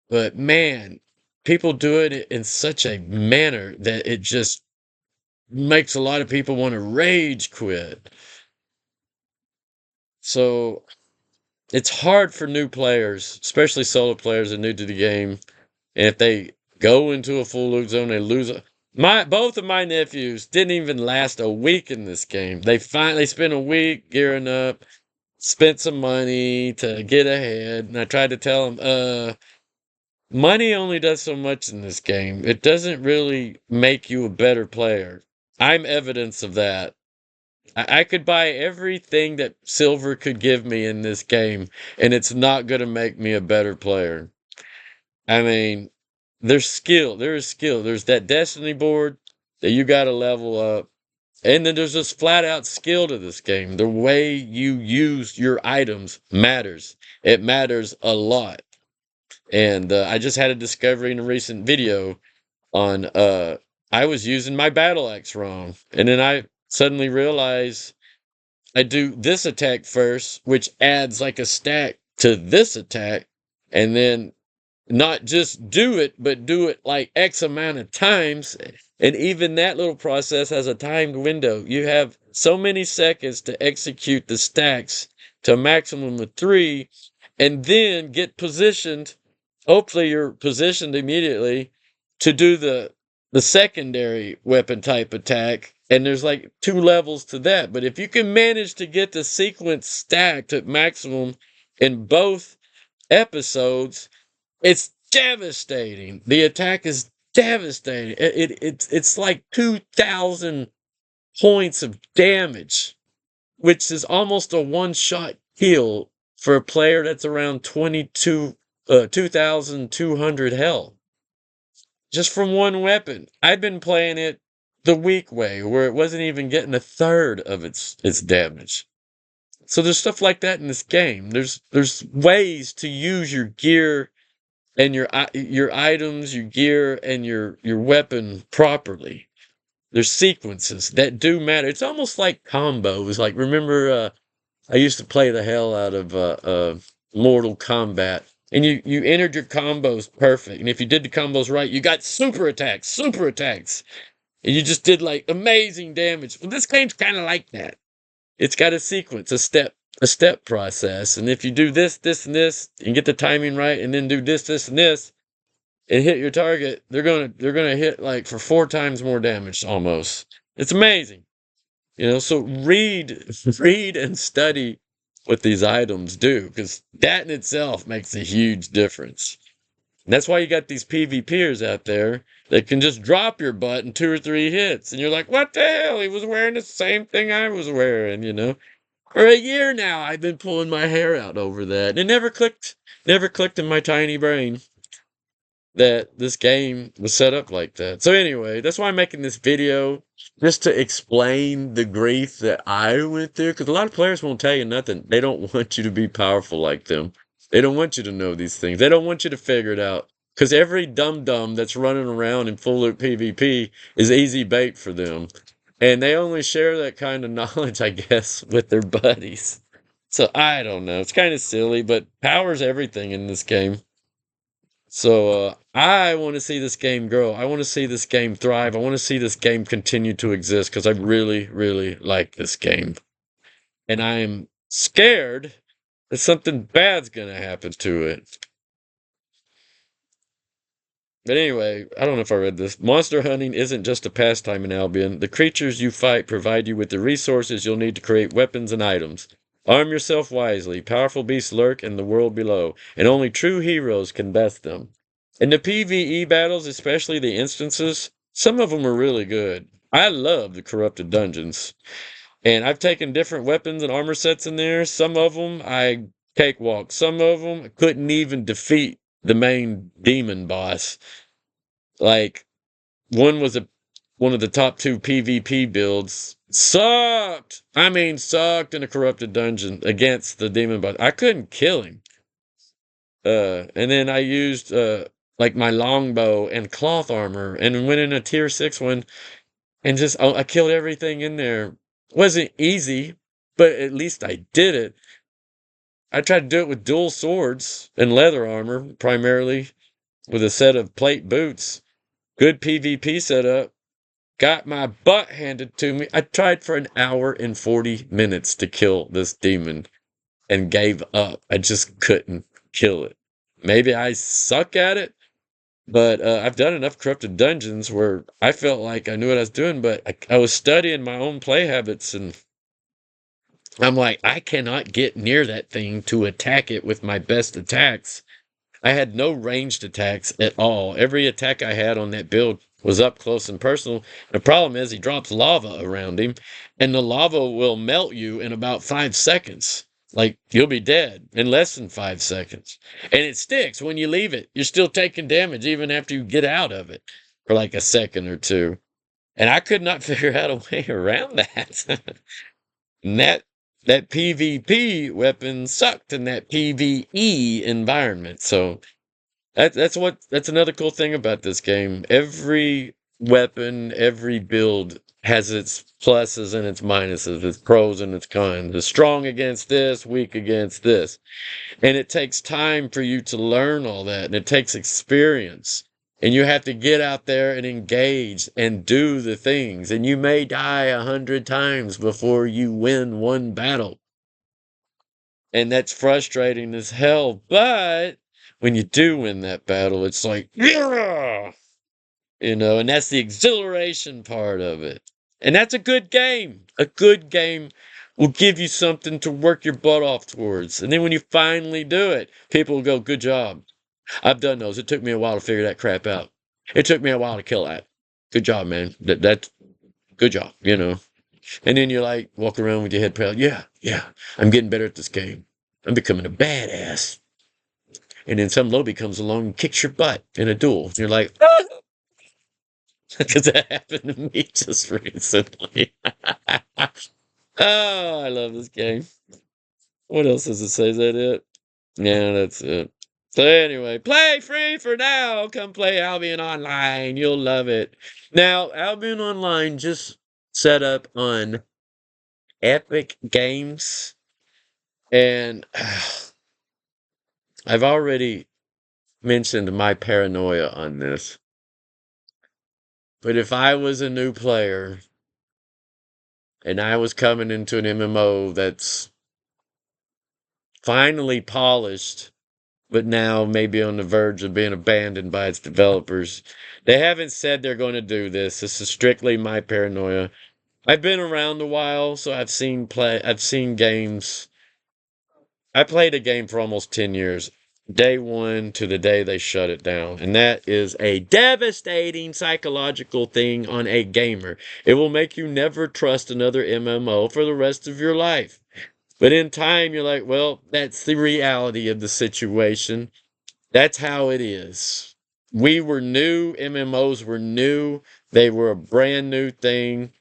But man, people do it in such a manner that it just makes a lot of people want to rage quit. So it's hard for new players, especially solo players that are new to the game. And if they go into a full loot zone, they lose. Both of my nephews didn't even last a week in this game. They finally spent a week gearing up, spent some money to get ahead, and I tried to tell them, money only does so much in this game. It doesn't really make you a better player. I'm evidence of that. I could buy everything that silver could give me in this game, and it's not going to make me a better player. I mean, there's skill. There is skill. There's that destiny board that you got to level up. And then there's just flat out skill to this game. The way you use your items matters. It matters a lot. And I just had a discovery in a recent video on I was using my battle axe wrong. And then I suddenly realized I do this attack first, which adds like a stack to this attack. And then not just do it, but do it like X amount of times. And even that little process has a timed window. You have so many seconds to execute the stacks to a maximum of 3, and then get positioned. Hopefully you're positioned immediately to do the secondary weapon type attack. And there's like 2 levels to that. But if you can manage to get the sequence stacked at maximum in both episodes, it's devastating. The attack is devastating. It's like 2,000 points of damage, which is almost a one-shot kill for a player that's around 2,200 health. Just from one weapon. I've been playing it the weak way, where it wasn't even getting a third of its damage. So there's stuff like that in this game. There's ways to use your gear and your items, your gear, and your weapon properly. There's sequences that do matter. It's almost like combos. Like, remember, I used to play the hell out of Mortal Kombat, and you entered your combos perfect. And if you did the combos right, you got super attacks, and you just did like amazing damage. Well, this game's kind of like that. It's got a sequence, a step process. And if you do this, this, and this, and get the timing right, and then do this, this, and this, and hit your target, they're gonna hit like for 4 times more damage almost. It's amazing. So read and study what these items do, because that in itself makes a huge difference. And that's why you got these PvPers out there that can just drop your butt in 2 or 3 hits, and you're like, what the hell? He was wearing the same thing I was wearing. For a year now, I've been pulling my hair out over that. And it never clicked in my tiny brain that this game was set up like that. So anyway, that's why I'm making this video, just to explain the grief that I went through, because a lot of players won't tell you nothing. They don't want you to be powerful like them. They don't want you to know these things. They don't want you to figure it out, because every dum-dum that's running around in full loop PvP is easy bait for them. And they only share that kind of knowledge, I guess, with their buddies. So I don't know. It's kind of silly, but power's everything in this game. So I want to see this game grow. I want to see this game thrive. I want to see this game continue to exist, because I really, really like this game. And I am scared that something bad's going to happen to it. But anyway, I don't know if I read this. Monster hunting isn't just a pastime in Albion. The creatures you fight provide you with the resources you'll need to create weapons and items. Arm yourself wisely. Powerful beasts lurk in the world below, and only true heroes can best them. In the PvE battles, especially the instances, some of them are really good. I love the corrupted dungeons. And I've taken different weapons and armor sets in there. Some of them I cakewalk. Some of them I couldn't even defeat the main demon boss. Like, one was one of the top 2 PvP builds. Sucked! I mean, sucked in a corrupted dungeon against the demon boss. I couldn't kill him. And then I used like my longbow and cloth armor, and went in a tier 6 one, and just I killed everything in there. Wasn't easy, but at least I did it. I tried to do it with dual swords and leather armor, primarily with a set of plate boots. Good PvP setup. Got my butt handed to me. I tried for an hour and 40 minutes to kill this demon and gave up. I just couldn't kill it. Maybe I suck at it, but I've done enough corrupted dungeons where I felt like I knew what I was doing, but I was studying my own play habits, and I'm like, I cannot get near that thing to attack it with my best attacks. I had no ranged attacks at all. Every attack I had on that build was up close and personal. The problem is he drops lava around him, and the lava will melt you in about 5 seconds. Like, you'll be dead in less than 5 seconds. And it sticks when you leave it. You're still taking damage even after you get out of it for like a second or two. And I could not figure out a way around that. And that PvP weapon sucked in that PvE environment. So that's another cool thing about this game. Every weapon, every build has its pluses and its minuses, its pros and its cons. It's strong against this, weak against this. And it takes time for you to learn all that, and it takes experience. And you have to get out there and engage and do the things. And you may die 100 times before you win one battle. And that's frustrating as hell. But when you do win that battle, it's like, yeah! And that's the exhilaration part of it. And that's a good game. A good game will give you something to work your butt off towards. And then when you finally do it, people will go, good job. I've done those. It took me a while to figure that crap out. It took me a while to kill that. Good job, man. That's good job, you know. And then you're like, walk around with your head proud. Yeah, I'm getting better at this game. I'm becoming a badass. And then some lobby comes along and kicks your butt in a duel. And you're like, ah! Because that happened to me just recently. Oh, I love this game. What else does it say? Is that it? Yeah, that's it. So anyway, play free for now. Come play Albion Online. You'll love it. Now, Albion Online just set up on Epic Games. And I've already mentioned my paranoia on this. But if I was a new player and I was coming into an MMO that's finally polished, but now maybe on the verge of being abandoned by its developers, they haven't said they're going to do this. This is strictly my paranoia. I've been around a while, so I've seen games. I played a game for almost 10 years, day one to the day they shut it down. And that is a devastating psychological thing on a gamer. It will make you never trust another MMO for the rest of your life. But in time, you're like, well, that's the reality of the situation. That's how it is. We were new, MMOs were new, they were a brand new thing.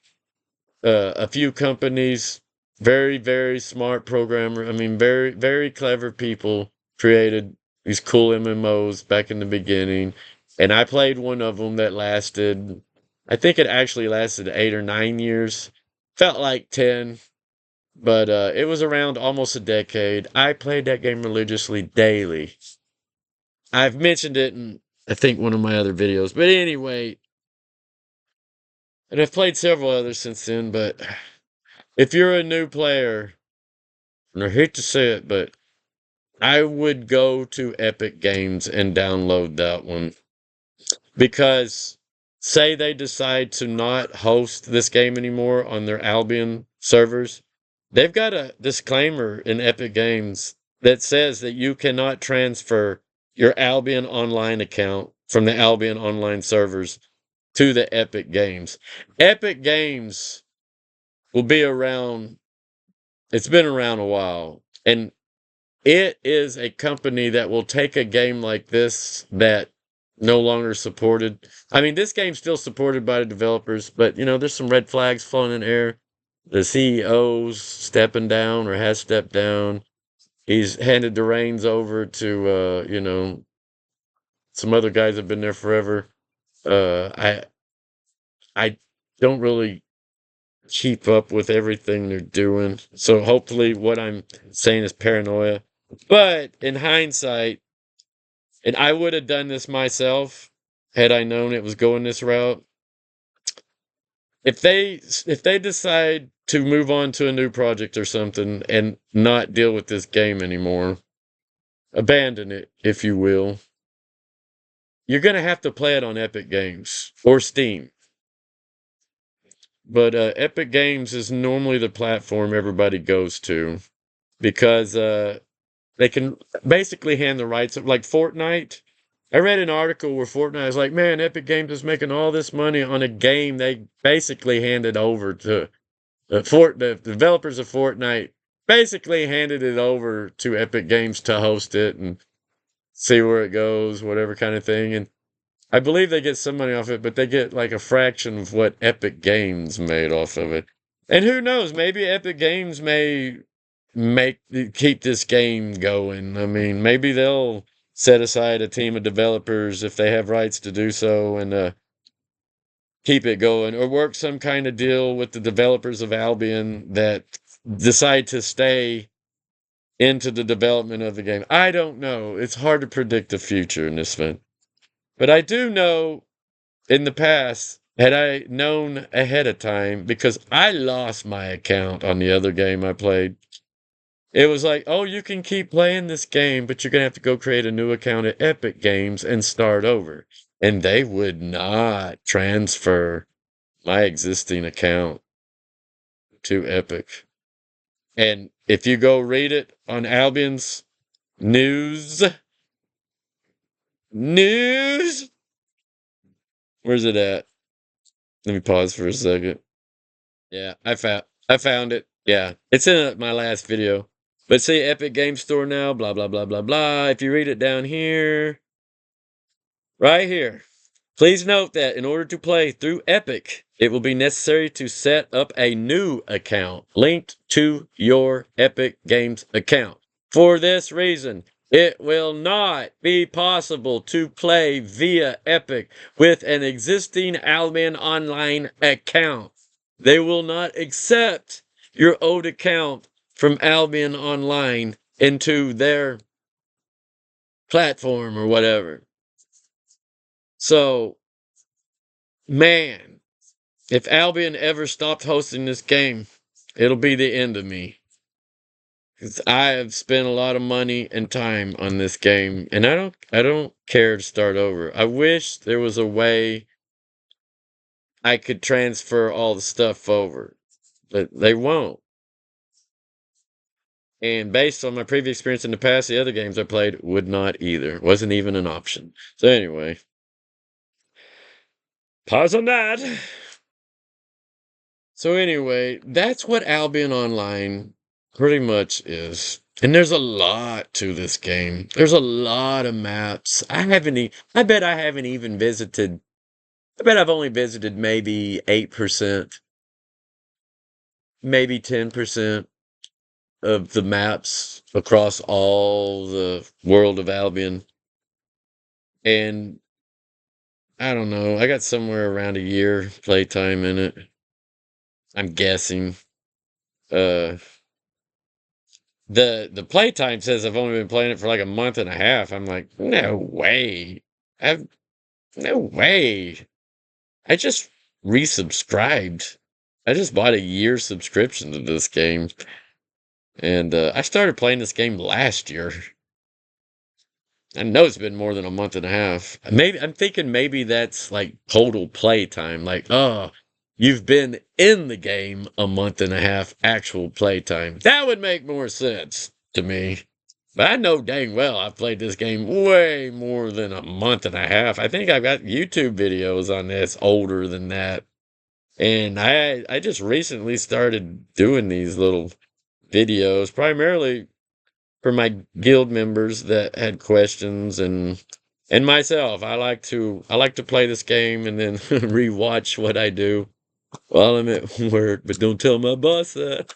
A few companies, very, very smart programmer. I mean, very, very clever people created these cool MMOs back in the beginning. And I played one of them that lasted, I think it actually lasted 8 or 9 years. Felt like 10, but it was around almost a decade. I played that game religiously daily. I've mentioned it in, I think, one of my other videos. But anyway, and I've played several others since then, but if you're a new player, and I hate to say it, but I would go to Epic Games and download that one. Because say they decide to not host this game anymore on their Albion servers, they've got a disclaimer in Epic Games that says that you cannot transfer your Albion Online account from the Albion Online servers to the Epic Games. Epic Games will be around, it's been around a while, and it is a company that will take a game like this that no longer supported. I mean, this game's still supported by the developers, but you know, there's some red flags floating in the air. The CEO's stepping down or has stepped down. He's handed the reins over to you know, some other guys have been there forever. I don't really keep up with everything they're doing. So hopefully what I'm saying is paranoia. But in hindsight, and I would have done this myself had I known it was going this route. If they decide to move on to a new project or something and not deal with this game anymore, abandon it, if you will, you're going to have to play it on Epic Games or Steam. But Epic Games is normally the platform everybody goes to because they can basically hand the rights of, like Fortnite. I read an article where Fortnite is like, man, Epic Games is making all this money on a game they basically handed over to the developers of Fortnite. Basically handed it over to Epic Games to host it and see where it goes, whatever kind of thing. And I believe they get some money off it, but they get like a fraction of what Epic Games made off of it. And who knows? Maybe Epic Games may keep this game going. I mean, maybe they'll set aside a team of developers if they have rights to do so and keep it going, or work some kind of deal with the developers of Albion that decide to stay into the development of the game. I don't know. It's hard to predict the future in this one. But I do know in the past, had I known ahead of time, because I lost my account on the other game I played. It was like, oh, you can keep playing this game, but you're going to have to go create a new account at Epic Games and start over. And they would not transfer my existing account to Epic. And if you go read it on Albion's news, where's it at? Let me pause for a second. Yeah, I found it. Yeah, it's in my last video. But see, Epic Game Store now, blah blah blah blah blah. If you read it down here, right here. Please note that in order to play through Epic, it will be necessary to set up a new account linked to your Epic Games account. For this reason, it will not be possible to play via Epic with an existing Albion Online account. They will not accept your old account from Albion Online into their platform or whatever. So, man, if Albion ever stopped hosting this game, it'll be the end of me. 'Cause I have spent a lot of money and time on this game, and I don't care to start over. I wish there was a way I could transfer all the stuff over, but they won't. And based on my previous experience in the past, the other games I played would not either. Wasn't even an option. So anyway, pause on that. So anyway, that's what Albion Online pretty much is. And there's a lot to this game. There's a lot of maps. I bet I haven't even visited. I bet I've only visited maybe 8%, maybe 10% of the maps across all the world of Albion. And I don't know, I got somewhere around a year playtime in it. I'm guessing. Uh the playtime says I've only been playing it for like a month and a half. I'm like, no way. I've no way. I just resubscribed. I just bought a year subscription to this game. And I started playing this game last year. I know it's been more than a month and a half. Maybe I'm thinking maybe that's like total playtime. Like, oh, you've been in the game a month and a half actual playtime. That would make more sense to me. But I know dang well I've played this game way more than a month and a half. I think I've got YouTube videos on this older than that. And I just recently started doing these little videos, primarily for my guild members that had questions and myself. I like to play this game and then rewatch what I do while I'm at work, but don't tell my boss that.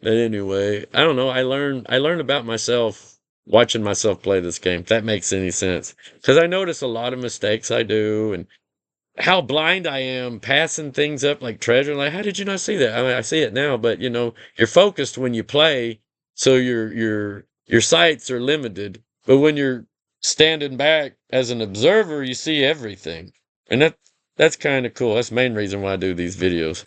But anyway, I don't know. I learned about myself watching myself play this game, if that makes any sense. Because I notice a lot of mistakes I do and how blind I am passing things up like treasure. Like, how did you not see that? I mean, I see it now, but you're focused when you play, so your sights are limited. But when you're standing back as an observer, you see everything. And that's kind of cool. That's the main reason why I do these videos.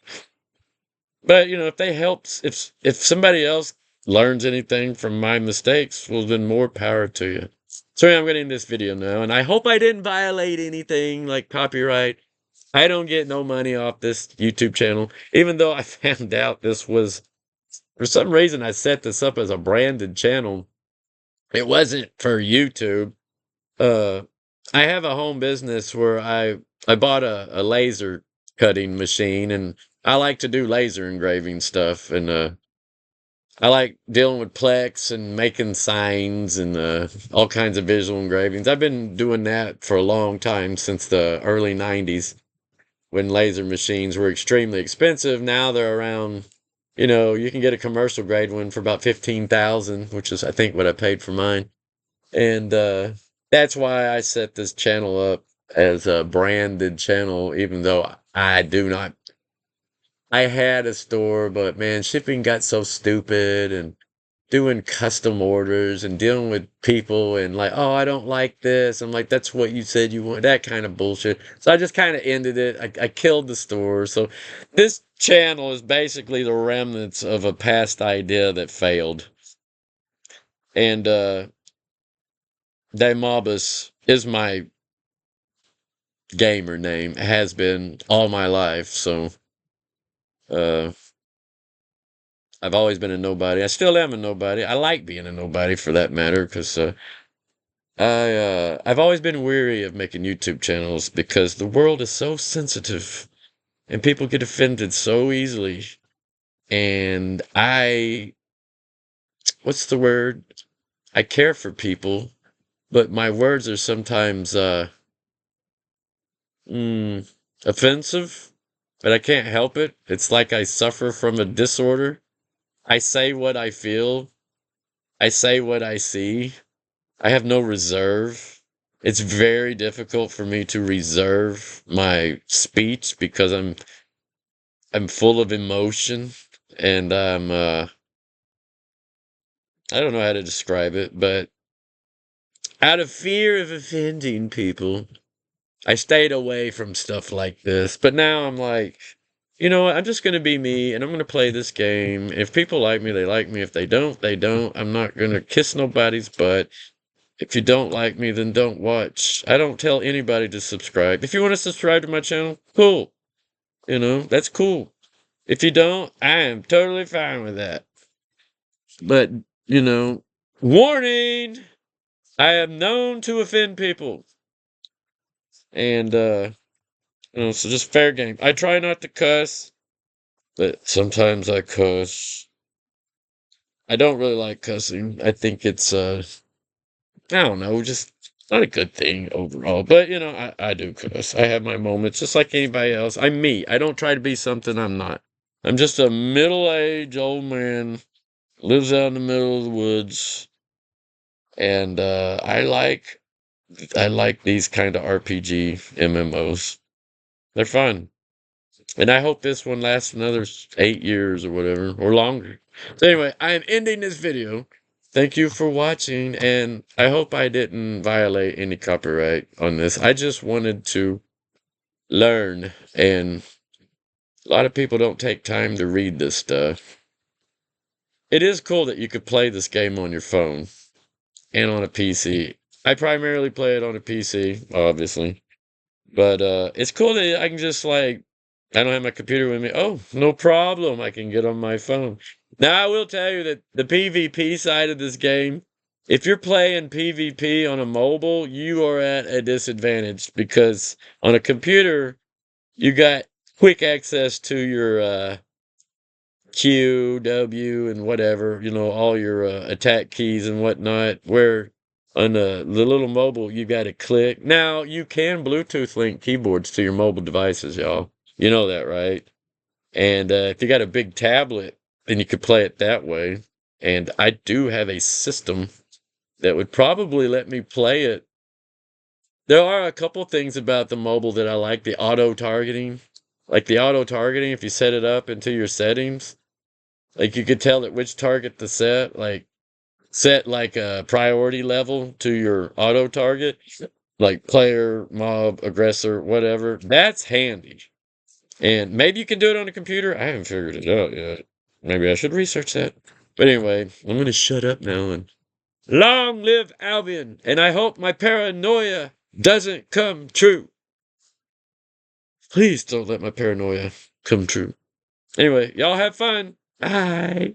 But if they helps, if somebody else learns anything from my mistakes, well, then more power to you. So yeah, I'm getting this video now, and I hope I didn't violate anything like copyright. I don't get no money off this YouTube channel, even though I found out this was, for some reason, I set this up as a branded channel. It wasn't for YouTube. Uh, I have a home business where I bought a laser cutting machine, and I like to do laser engraving stuff, and I like dealing with Plex and making signs and all kinds of visual engravings. I've been doing that for a long time, since the early 90s, when laser machines were extremely expensive. Now they're around, you can get a commercial grade one for about 15,000, which is I think what I paid for mine. And that's why I set this channel up as a branded channel, even though I do not. I had a store, but man, shipping got so stupid, and doing custom orders and dealing with people and like, oh, I don't like this. I'm like, that's what you said you want, that kind of bullshit. So I just kind of ended it. I killed the store. So this channel is basically the remnants of a past idea that failed. And Demobus is my gamer name, has been all my life. So uh I've always been a nobody. I still am a nobody. I like being a nobody for that matter, because I've always been weary of making YouTube channels because the world is so sensitive and people get offended so easily. And what's the word? I care for people, but my words are sometimes offensive, but I can't help it. It's like I suffer from a disorder. I say what I feel. I say what I see. I have no reserve. It's very difficult for me to reserve my speech because I'm full of emotion, and I don't know how to describe it, but out of fear of offending people, I stayed away from stuff like this. But now I'm like, you know what? I'm just going to be me and I'm going to play this game. If people like me, they like me. If they don't, they don't. I'm not going to kiss nobody's butt. If you don't like me, then don't watch. I don't tell anybody to subscribe. If you want to subscribe to my channel, cool. You know, that's cool. If you don't, I am totally fine with that. But, you know, warning! I am known to offend people. And, so just fair game. I try not to cuss, but sometimes I cuss. I don't really like cussing. I think it's, I don't know, just not a good thing overall. But, I do cuss. I have my moments just like anybody else. I'm me. I don't try to be something I'm not. I'm just a middle-aged old man, lives out in the middle of the woods, and I like these kind of RPG MMOs. They're fun. And I hope this one lasts another 8 years or whatever, or longer. So anyway, I am ending this video. Thank you for watching, and I hope I didn't violate any copyright on this. I just wanted to learn, and a lot of people don't take time to read this stuff. It is cool that you could play this game on your phone and on a PC. I primarily play it on a PC, obviously. But it's cool that I can just I don't have my computer with me. Oh, no problem. I can get on my phone. Now I will tell you that the PvP side of this game, if you're playing PvP on a mobile, you are at a disadvantage because on a computer, you got quick access to your Q, W, and whatever, all your attack keys and whatnot, where on the little mobile, you got to click. Now, you can Bluetooth link keyboards to your mobile devices, y'all. You know that, right? And if you got a big tablet, then you could play it that way. And I do have a system that would probably let me play it. There are a couple things about the mobile that I like. The auto targeting. Like the auto targeting, if you set it up into your settings, like you could tell it which target to set, set like a priority level to your auto target, like player, mob, aggressor, whatever. That's handy. And maybe you can do it on a computer. I haven't figured it out yet. Maybe I should research that. But anyway, I'm going to shut up now and long live Albion. And I hope my paranoia doesn't come true. Please don't let my paranoia come true. Anyway, y'all have fun. Bye.